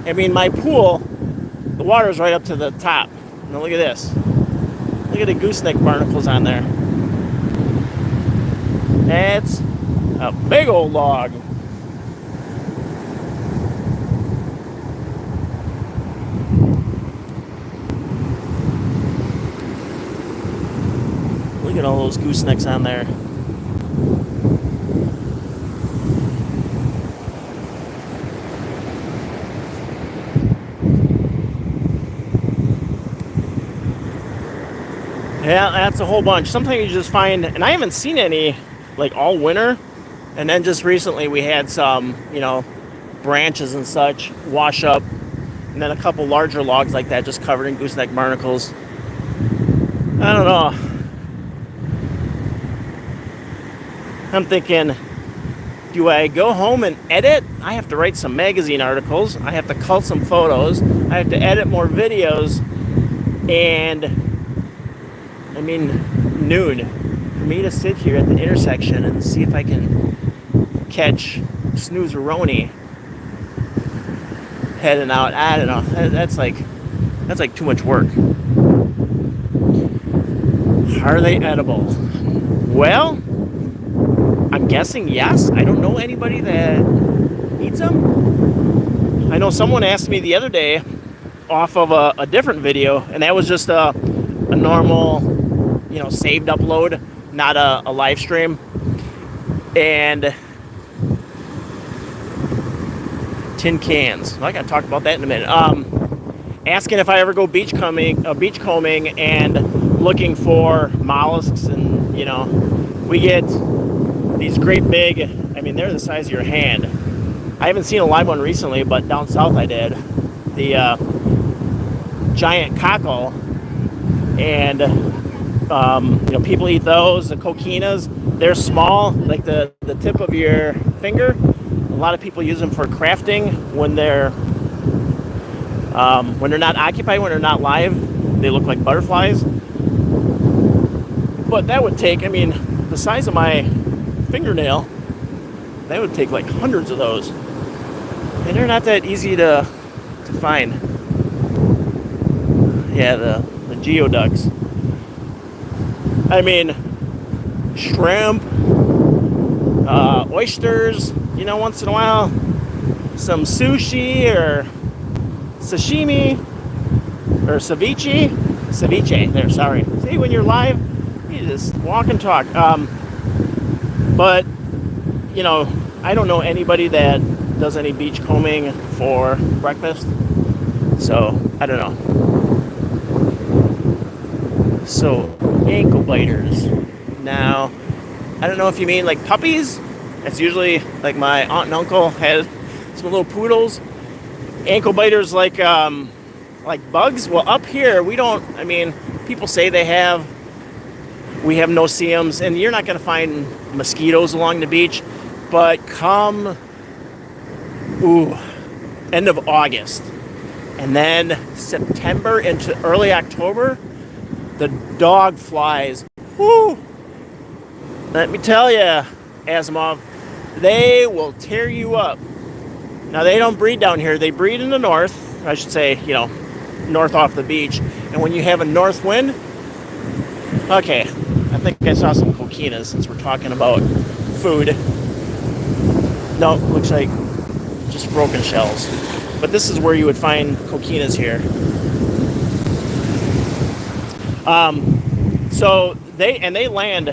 I mean, my pool, the water's right up to the top. Now look at this. Look at the gooseneck barnacles on there. That's a big old log. Look at all those goosenecks on there. Yeah, that's a whole bunch. Sometimes you just find, and I haven't seen any like all winter, and then just recently we had some, you know, branches and such wash up, and then a couple larger logs like that just covered in gooseneck barnacles. I don't know. I'm thinking, do I go home and edit? I have to write some magazine articles. I have to cull some photos. I have to edit more videos. And, I mean, noon. For me to sit here at the intersection and see if I can catch Snoozeroni heading out. I don't know. That's like too much work. Are they edible? Well, I'm guessing yes. I don't know anybody that eats them. I know someone asked me the other day off of a different video, and that was just a normal, you know, saved upload, not a live stream. And tin cans. Well, I gotta talk about that in a minute. Asking if I ever go beach combing and looking for mollusks, and you know, we get these great big, I mean, they're the size of your hand. I haven't seen a live one recently, but down south I did. The giant cockle, and People eat those. The coquinas, they're small, like the tip of your finger. A lot of people use them for crafting when they're not occupied, when they're not live. They look like butterflies. But that would take, the size of my fingernail, that would take like hundreds of those. And they're not that easy to find. Yeah, the geoducks. Shrimp, oysters, once in a while. Some sushi or sashimi or ceviche. Ceviche, there, sorry. See, when you're live, you just walk and talk. But, I don't know anybody that does any beach combing for breakfast. So, I don't know. So, ankle biters. Now, I don't know if you mean like puppies. That's usually like my aunt and uncle had some little poodles. Ankle biters like bugs. Well, up here we don't. People say they have. We have no-see-ums, and you're not going to find mosquitoes along the beach. But come, end of August, and then September into early October, the dog flies. Woo! Let me tell you, Asimov, they will tear you up. Now, they don't breed down here. They breed in the north. I should say, north off the beach. And when you have a north wind, okay, I think I saw some coquinas since we're talking about food. No, looks like just broken shells. But this is where you would find coquinas here. So they land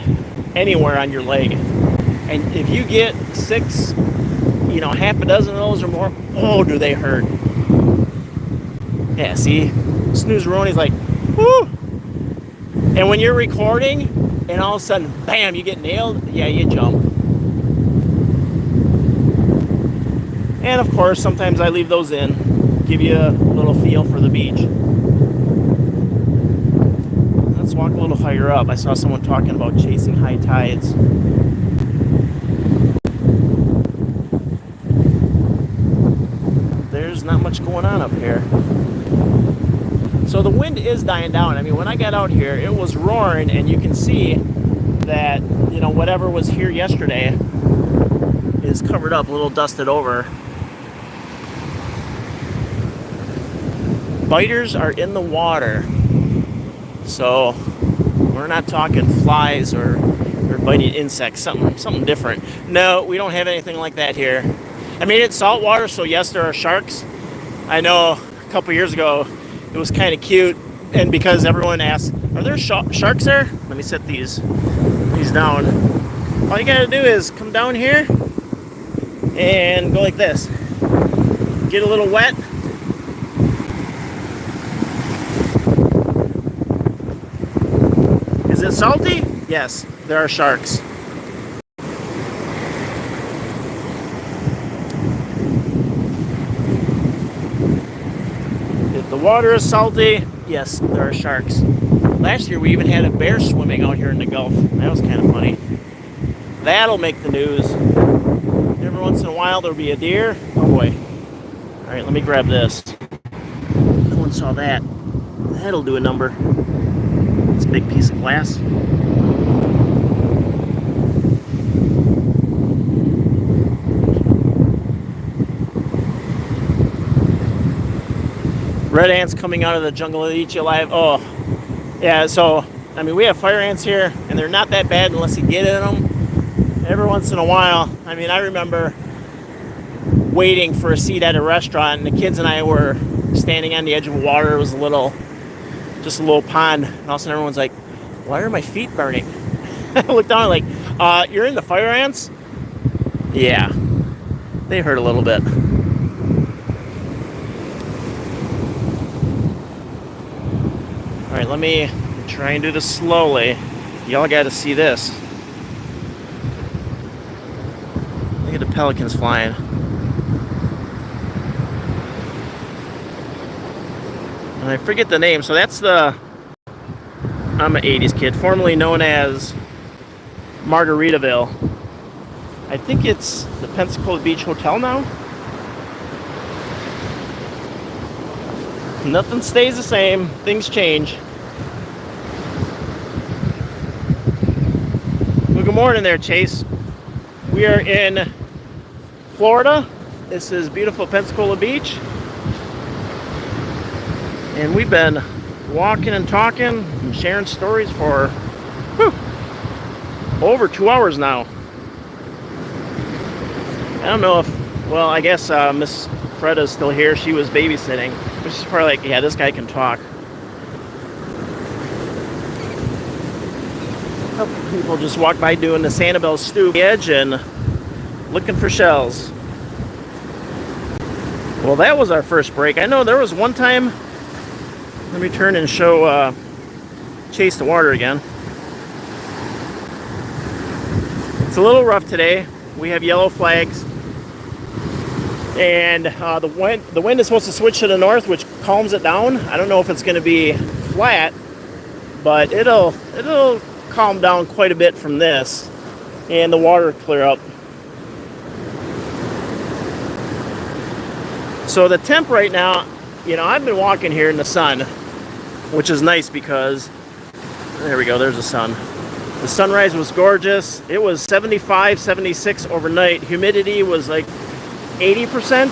anywhere on your leg. And if you get 6, half a dozen of those or more, do they hurt. Yeah, see? Snooze-a-roni's like, whoo! And when you're recording, and all of a sudden, bam, you get nailed, yeah, you jump. And of course, sometimes I leave those in, give you a little feel for the beach. Let's walk a little higher up. I saw someone talking about chasing high tides. There's not much going on up here. So the wind is dying down. When I got out here, it was roaring, and you can see that, whatever was here yesterday is covered up, a little dusted over. Biters are in the water. So we're not talking flies or biting insects, something different. No, we don't have anything like that here. It's saltwater, so yes, there are sharks. I know a couple years ago it was kind of cute, and because everyone asked, are there sharks there? Let me set these down. All you gotta do is come down here and go like this. Get a little wet. Is it salty? Yes, there are sharks. If the water is salty, yes, there are sharks. Last year we even had a bear swimming out here in the Gulf. That was kind of funny. That'll make the news. Every once in a while there'll be a deer. Oh boy. Alright, let me grab this. No one saw that. That'll do a number. It's a big piece of glass. Red ants coming out of the jungle to eat you alive. Oh, yeah, so, we have fire ants here, and they're not that bad unless you get in them. Every once in a while, I remember waiting for a seat at a restaurant, and the kids and I were standing on the edge of water. It was just a little pond, and all of a sudden everyone's like, why are my feet burning? I looked down like, you're in the fire ants? Yeah, they hurt a little bit. Alright, let me try and do this slowly. Y'all gotta see this. Look at the pelicans flying. And I forget the name, so that's the I'm an 80s kid, formerly known as Margaritaville. I think it's the Pensacola Beach Hotel now. Nothing stays the same, things change. Well, good morning there, Chase. We are in Florida. This is beautiful Pensacola Beach. And we've been walking and talking and sharing stories for over 2 hours now. I don't know if, well, I guess Miss Freda's still here. She was babysitting. She's probably like, yeah, this guy can talk. A couple people just walked by doing the Sanibel Stoop edge and looking for shells. Well, that was our first break. I know there was one time. Let me turn and show Chase the water again. It's a little rough today. We have yellow flags. And the wind is supposed to switch to the north, which calms it down. I don't know if it's going to be flat, but it'll calm down quite a bit from this, and the water will clear up. So the temp right now, you know, I've been walking here in the sun, which is nice because there we go, there's the sun. The sunrise was gorgeous. It was 75, 76 overnight. Humidity was like 80%.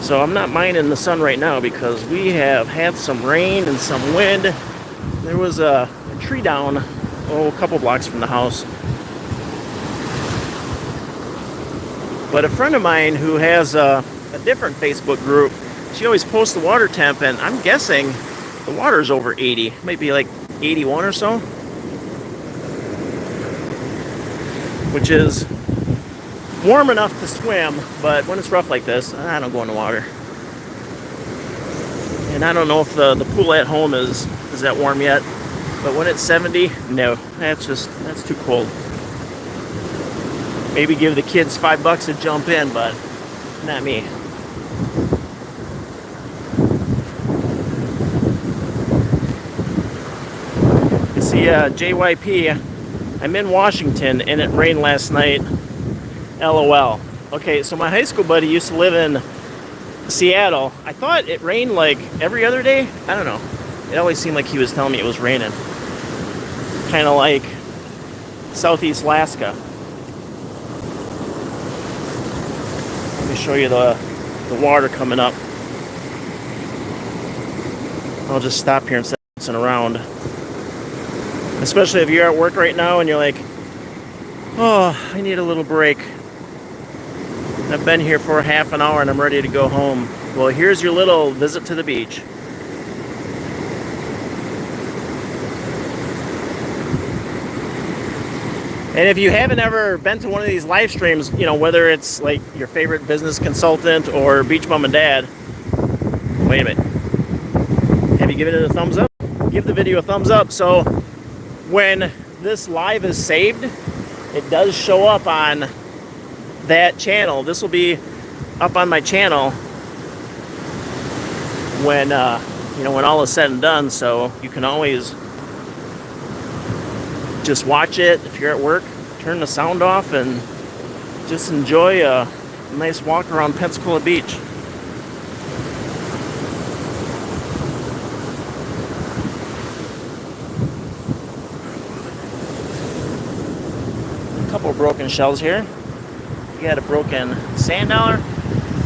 So I'm not minding the sun right now because we have had some rain and some wind. There was a tree down, a couple blocks from the house. But a friend of mine who has a different Facebook group, she always posts the water temp, and I'm guessing the water's over 80, maybe like 81 or so. Which is warm enough to swim, but when it's rough like this, I don't go in the water. And I don't know if the pool at home is that warm yet, but when it's 70, no, that's too cold. Maybe give the kids $5 to jump in, but not me. You see, JYP, I'm in Washington and it rained last night. LOL. Okay, so my high school buddy used to live in Seattle. I thought it rained like every other day. I don't know. It always seemed like he was telling me it was raining. Kind of like Southeast Alaska. Let me show you the water coming up. I'll just stop here and start bouncing around. Especially if you're at work right now and you're like, oh, I need a little break. I've been here for half an hour and I'm ready to go home. Well, here's your little visit to the beach. And if you haven't ever been to one of these live streams, you know, whether it's like your favorite business consultant or beach mom and dad, wait a minute. Have you given it a thumbs up? Give the video a thumbs up so when this live is saved, it does show up on that channel. This will be up on my channel when you know, when all is said and done, so you can always just watch it if you're at work, turn the sound off, and just enjoy a nice walk around Pensacola Beach. A couple of broken shells here. You got a broken sand dollar.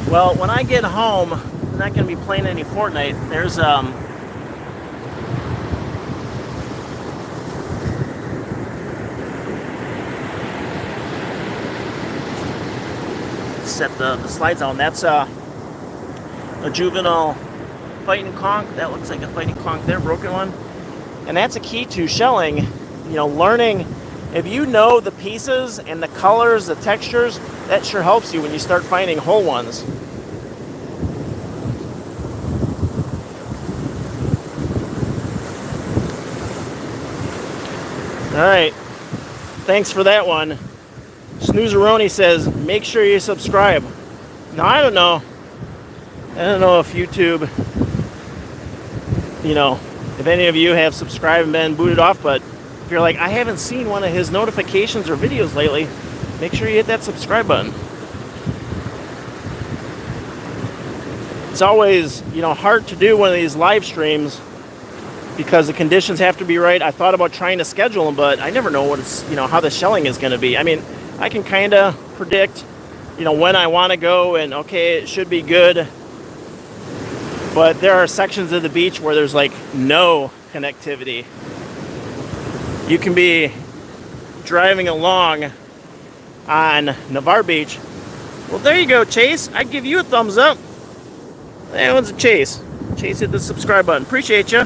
Well, when I get home, I'm not going to be playing any Fortnite. There's set the slides on. That's a juvenile fighting conch. That looks like a fighting conch there, broken one. And that's a key to shelling, you know, learning. If you know the pieces and the colors, the textures, that sure helps you when you start finding whole ones. All right, thanks for that one. Snoozeroni says, make sure you subscribe. Now, I don't know if YouTube if any of you have subscribed and been booted off, but if you're like, I haven't seen one of his notifications or videos lately, make sure you hit that subscribe button. It's always, hard to do one of these live streams because the conditions have to be right. I thought about trying to schedule them, but I never know what it's, how the shelling is going to be. I mean, I can kind of predict, when I want to go and okay, it should be good. But there are sections of the beach where there's like no connectivity. You can be driving along on Navarre Beach. Well, there you go, Chase. I'd give you a thumbs up. That one's a Chase. Chase, hit the subscribe button. Appreciate you.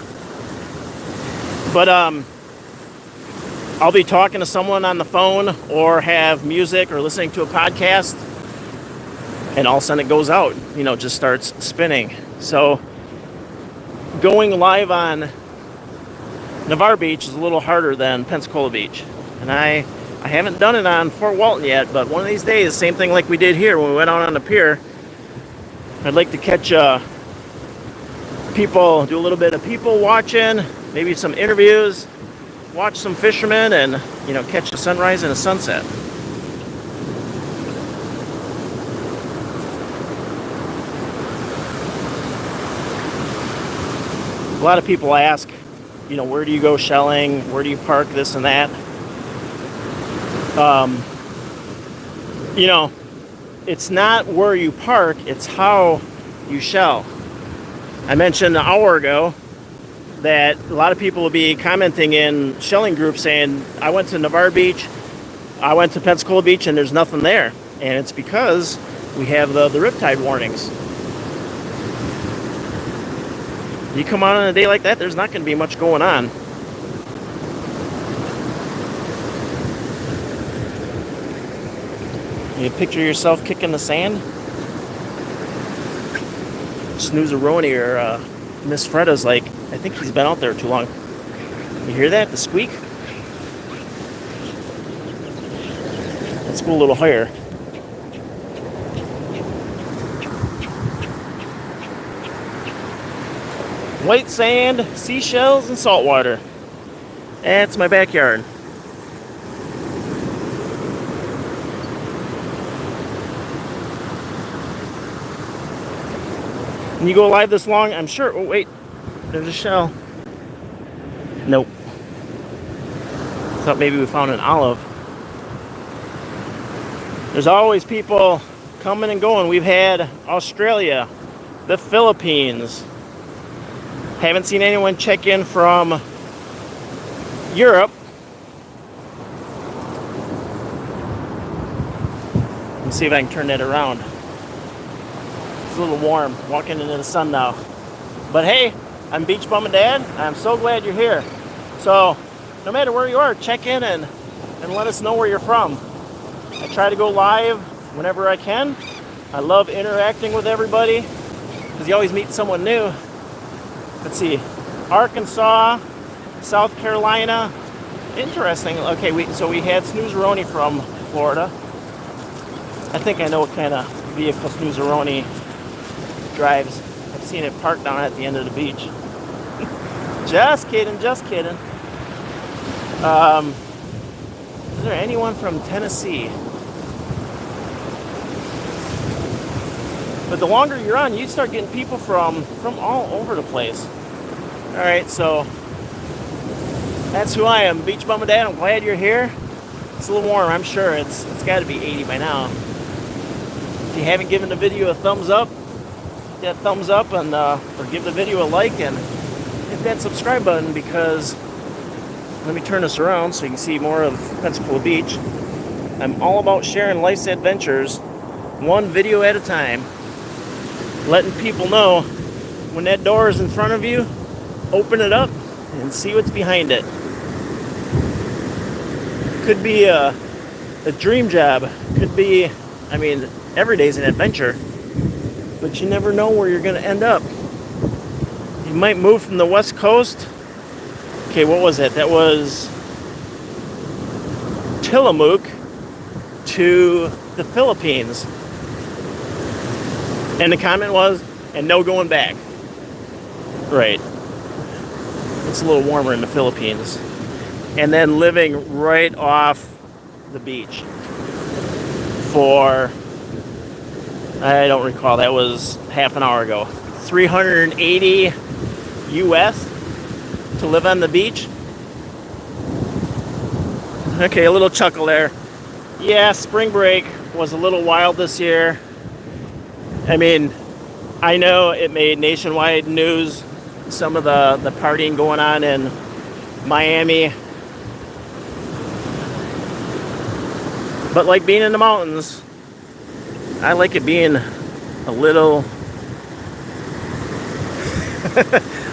But I'll be talking to someone on the phone or have music or listening to a podcast, and all of a sudden it goes out. Just starts spinning. So going live on Navarre Beach is a little harder than Pensacola Beach. And I haven't done it on Fort Walton yet, but one of these days, same thing like we did here when we went out on the pier, I'd like to catch people, do a little bit of people watching, maybe some interviews, watch some fishermen, and, catch a sunrise and a sunset. A lot of people ask, where do you go shelling? Where do you park? This and that. It's not where you park, it's how you shell. I mentioned an hour ago that a lot of people will be commenting in shelling groups saying, I went to Navarre Beach, I went to Pensacola Beach, and there's nothing there. And it's because we have the riptide warnings. You come out on a day like that, there's not going to be much going on. You picture yourself kicking the sand? Snoozeroni or Miss Freda's like, I think he's been out there too long. You hear that? The squeak? Let's go a little higher. White sand, seashells, and salt water. That's my backyard. When you go live this long, I'm sure. Oh, wait. There's a shell. Nope. Thought maybe we found an olive. There's always people coming and going. We've had Australia, the Philippines. Haven't seen anyone check in from Europe. Let's see if I can turn that around. It's a little warm walking into the sun now. But hey, I'm Beach Bum and Dad. I'm so glad you're here. So no matter where you are, check in and let us know where you're from. I try to go live whenever I can. I love interacting with everybody because you always meet someone new. Let's see, Arkansas, South Carolina. Interesting. Okay, so we had Snoozeroni from Florida. I think I know what kind of vehicle Snoozeroni drives. I've seen it parked down at the end of the beach. Just kidding, just kidding. Is there anyone from Tennessee? But the longer you're on, you start getting people from all over the place. All right, so that's who I am, Beach Bum and Dad. I'm glad you're here. It's a little warm, I'm sure. It's got to be 80 by now. If you haven't given the video a thumbs up, hit that thumbs up and or give the video a like and hit that subscribe button because let me turn this around so you can see more of Pensacola Beach. I'm all about sharing life's adventures, one video at a time. Letting people know when that door is in front of you, open it up and see what's behind it. Could be a dream job. Could be, every day's an adventure. But you never know where you're going to end up. You might move from the West Coast. Okay, what was that? That was Tillamook to the Philippines. And the comment was, and no going back. Right. it's a little warmer in the Philippines. And then living right off the beach for, I don't recall, that was half an hour ago, 380 US to live on the beach. Okay, a little chuckle there. Yeah, spring break was a little wild this year. I mean, I know it made nationwide news, some of the partying going on in Miami. But like being in the mountains, I like it being a little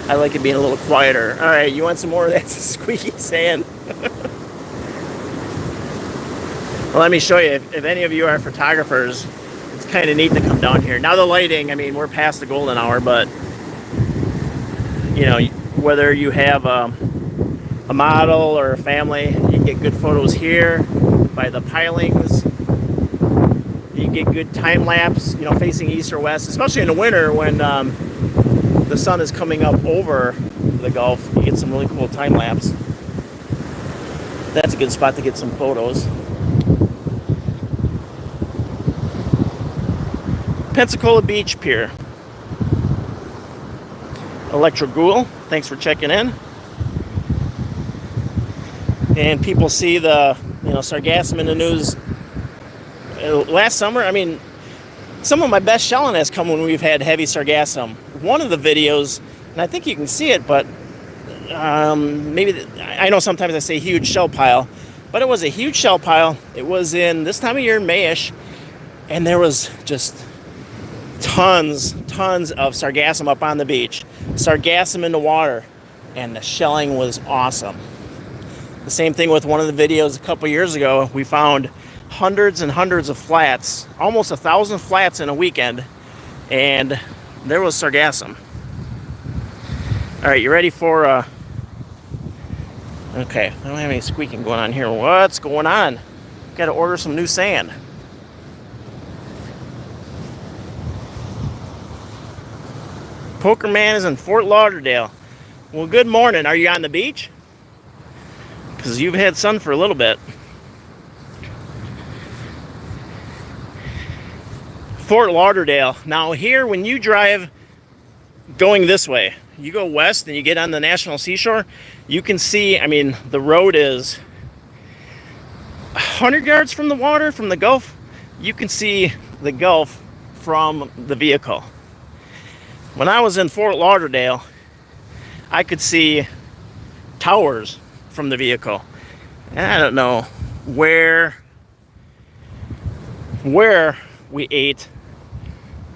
I like it being a little quieter. All right, you want some more of that squeaky sand? Well, let me show you. If any of you are photographers, it's kind of neat to come down here. Now the lighting, I mean, we're past the golden hour, but you know, whether you have a model or a family, you can get good photos here by the pilings. You can get good time lapse, you know, facing east or west, especially in the winter when the sun is coming up over the Gulf. You get some really cool time lapse. That's a good spot to get some photos. Pensacola Beach Pier. Electro Ghoul, thanks for checking in. And people see the, you know, sargassum in the news. Last summer, I mean, some of my best shelling has come when we've had heavy sargassum. One of the videos, and I think you can see it, but maybe, I know sometimes I say huge shell pile, but it was a huge shell pile. It was in this time of year, Mayish, and there was just tons of sargassum up on the beach. Sargassum in the water, and the shelling was awesome. The same thing with one of the videos a couple years ago. We found hundreds and hundreds of flats, almost 1,000 flats in a weekend, and there was sargassum. All right, you ready for okay, I don't have any squeaking going on here. What's going on? Got to order some new sand. Poker Man is in Fort Lauderdale. Well, good morning. Are you on the beach? Because you've had sun for a little bit. Fort Lauderdale. Now here, when you drive going this way, you go west and you get on the National Seashore, you can see, I mean, the road is 100 yards from the water, from the Gulf. You can see the Gulf from the vehicle. When I was in Fort Lauderdale, I could see towers from the vehicle. And I don't know where we ate,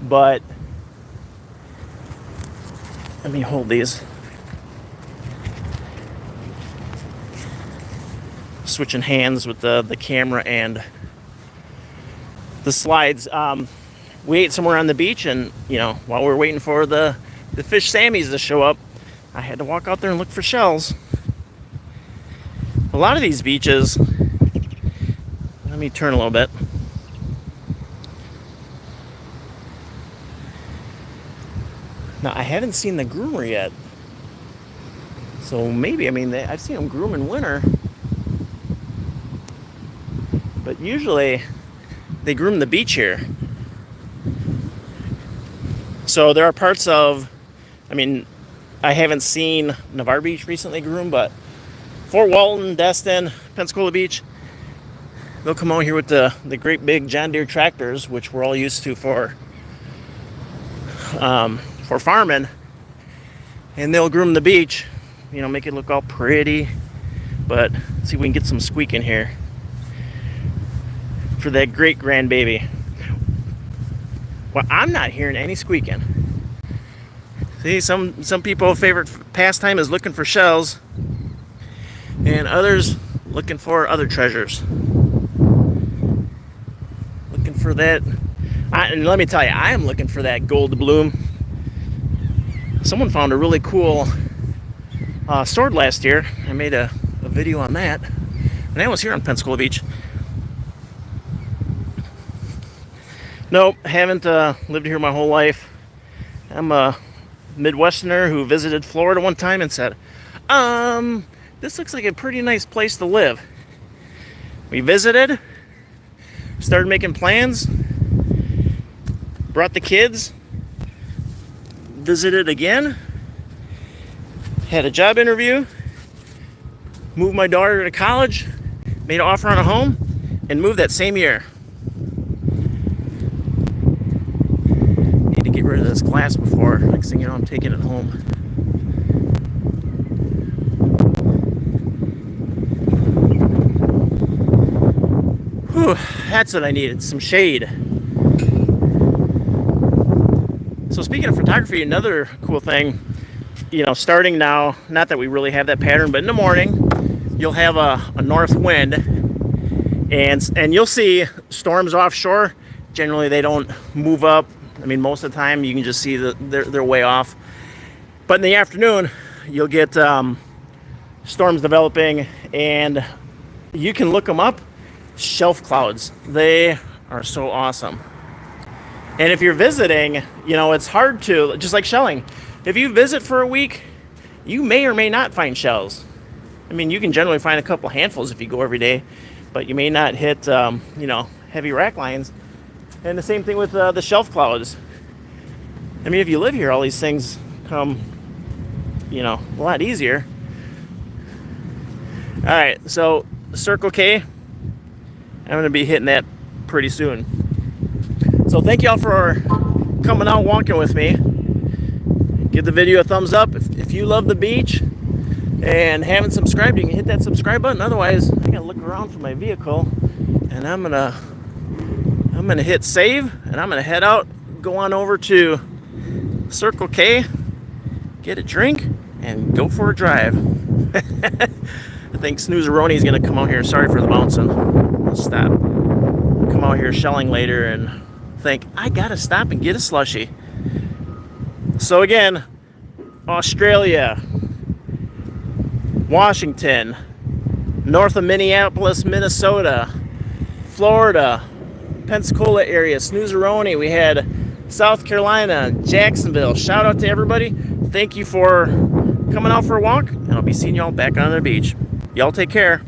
but let me hold these. Switching hands with the camera and the slides. We ate somewhere on the beach, and you know, while we were waiting for the fish Sammies to show up, I had to walk out there and look for shells. A lot of these beaches, let me turn a little bit. Now, I haven't seen the groomer yet. So maybe, I mean, I've seen them groom in winter. But usually, they groom the beach here. So there are parts of, I mean, I haven't seen Navarre Beach recently groomed, but Fort Walton, Destin, Pensacola Beach, they'll come out here with the great big John Deere tractors, which we're all used to for farming, and they'll groom the beach, you know, make it look all pretty. But let's see if we can get some squeak in here for that great grandbaby. Well, I'm not hearing any squeaking. See, some people's favorite pastime is looking for shells, and others looking for other treasures. Looking for that. And let me tell you, I am looking for that gold bloom. Someone found a really cool sword last year. I made a video on that. And that was here on Pensacola Beach. Nope, haven't lived here my whole life. I'm a Midwesterner who visited Florida one time and said, This looks like a pretty nice place to live. We visited, started making plans, brought the kids, visited again, had a job interview, moved my daughter to college, made an offer on a home, and moved that same year. Need to get rid of this glass before next thing you know I'm taking it home. Whew, that's what I needed, some shade. So speaking of photography, another cool thing, starting now, not that we really have that pattern, but in the morning, you'll have a north wind, and you'll see storms offshore. Generally, they don't move up. I mean, most of the time, you can just see they're way off. But in the afternoon, you'll get storms developing, and you can look them up. Shelf clouds. They are so awesome. And if you're visiting, it's hard to, just like shelling. If you visit for a week, you may or may not find shells. I mean, you can generally find a couple handfuls if you go every day, but you may not hit, heavy rack lines. And the same thing with the shelf clouds. I mean, if you live here, all these things come, a lot easier. All right, so Circle K, I'm going to be hitting that pretty soon. So thank y'all for coming out walking with me. Give the video a thumbs up if you love the beach and haven't subscribed. You can hit that subscribe button. Otherwise, I gotta look around for my vehicle, and I'm gonna hit save, and I'm gonna head out, go on over to Circle K, get a drink, and go for a drive. I think Snoozeroni is gonna come out here. Sorry for the bouncing. I'll stop. Come out here shelling later and think I gotta stop and get a slushie. So again, Australia, Washington, north of Minneapolis, Minnesota, Florida, Pensacola area, Snoozeroni. We had South Carolina, Jacksonville. Shout out to everybody. Thank you for coming out for a walk, and I'll be seeing y'all back on the beach. Y'all take care.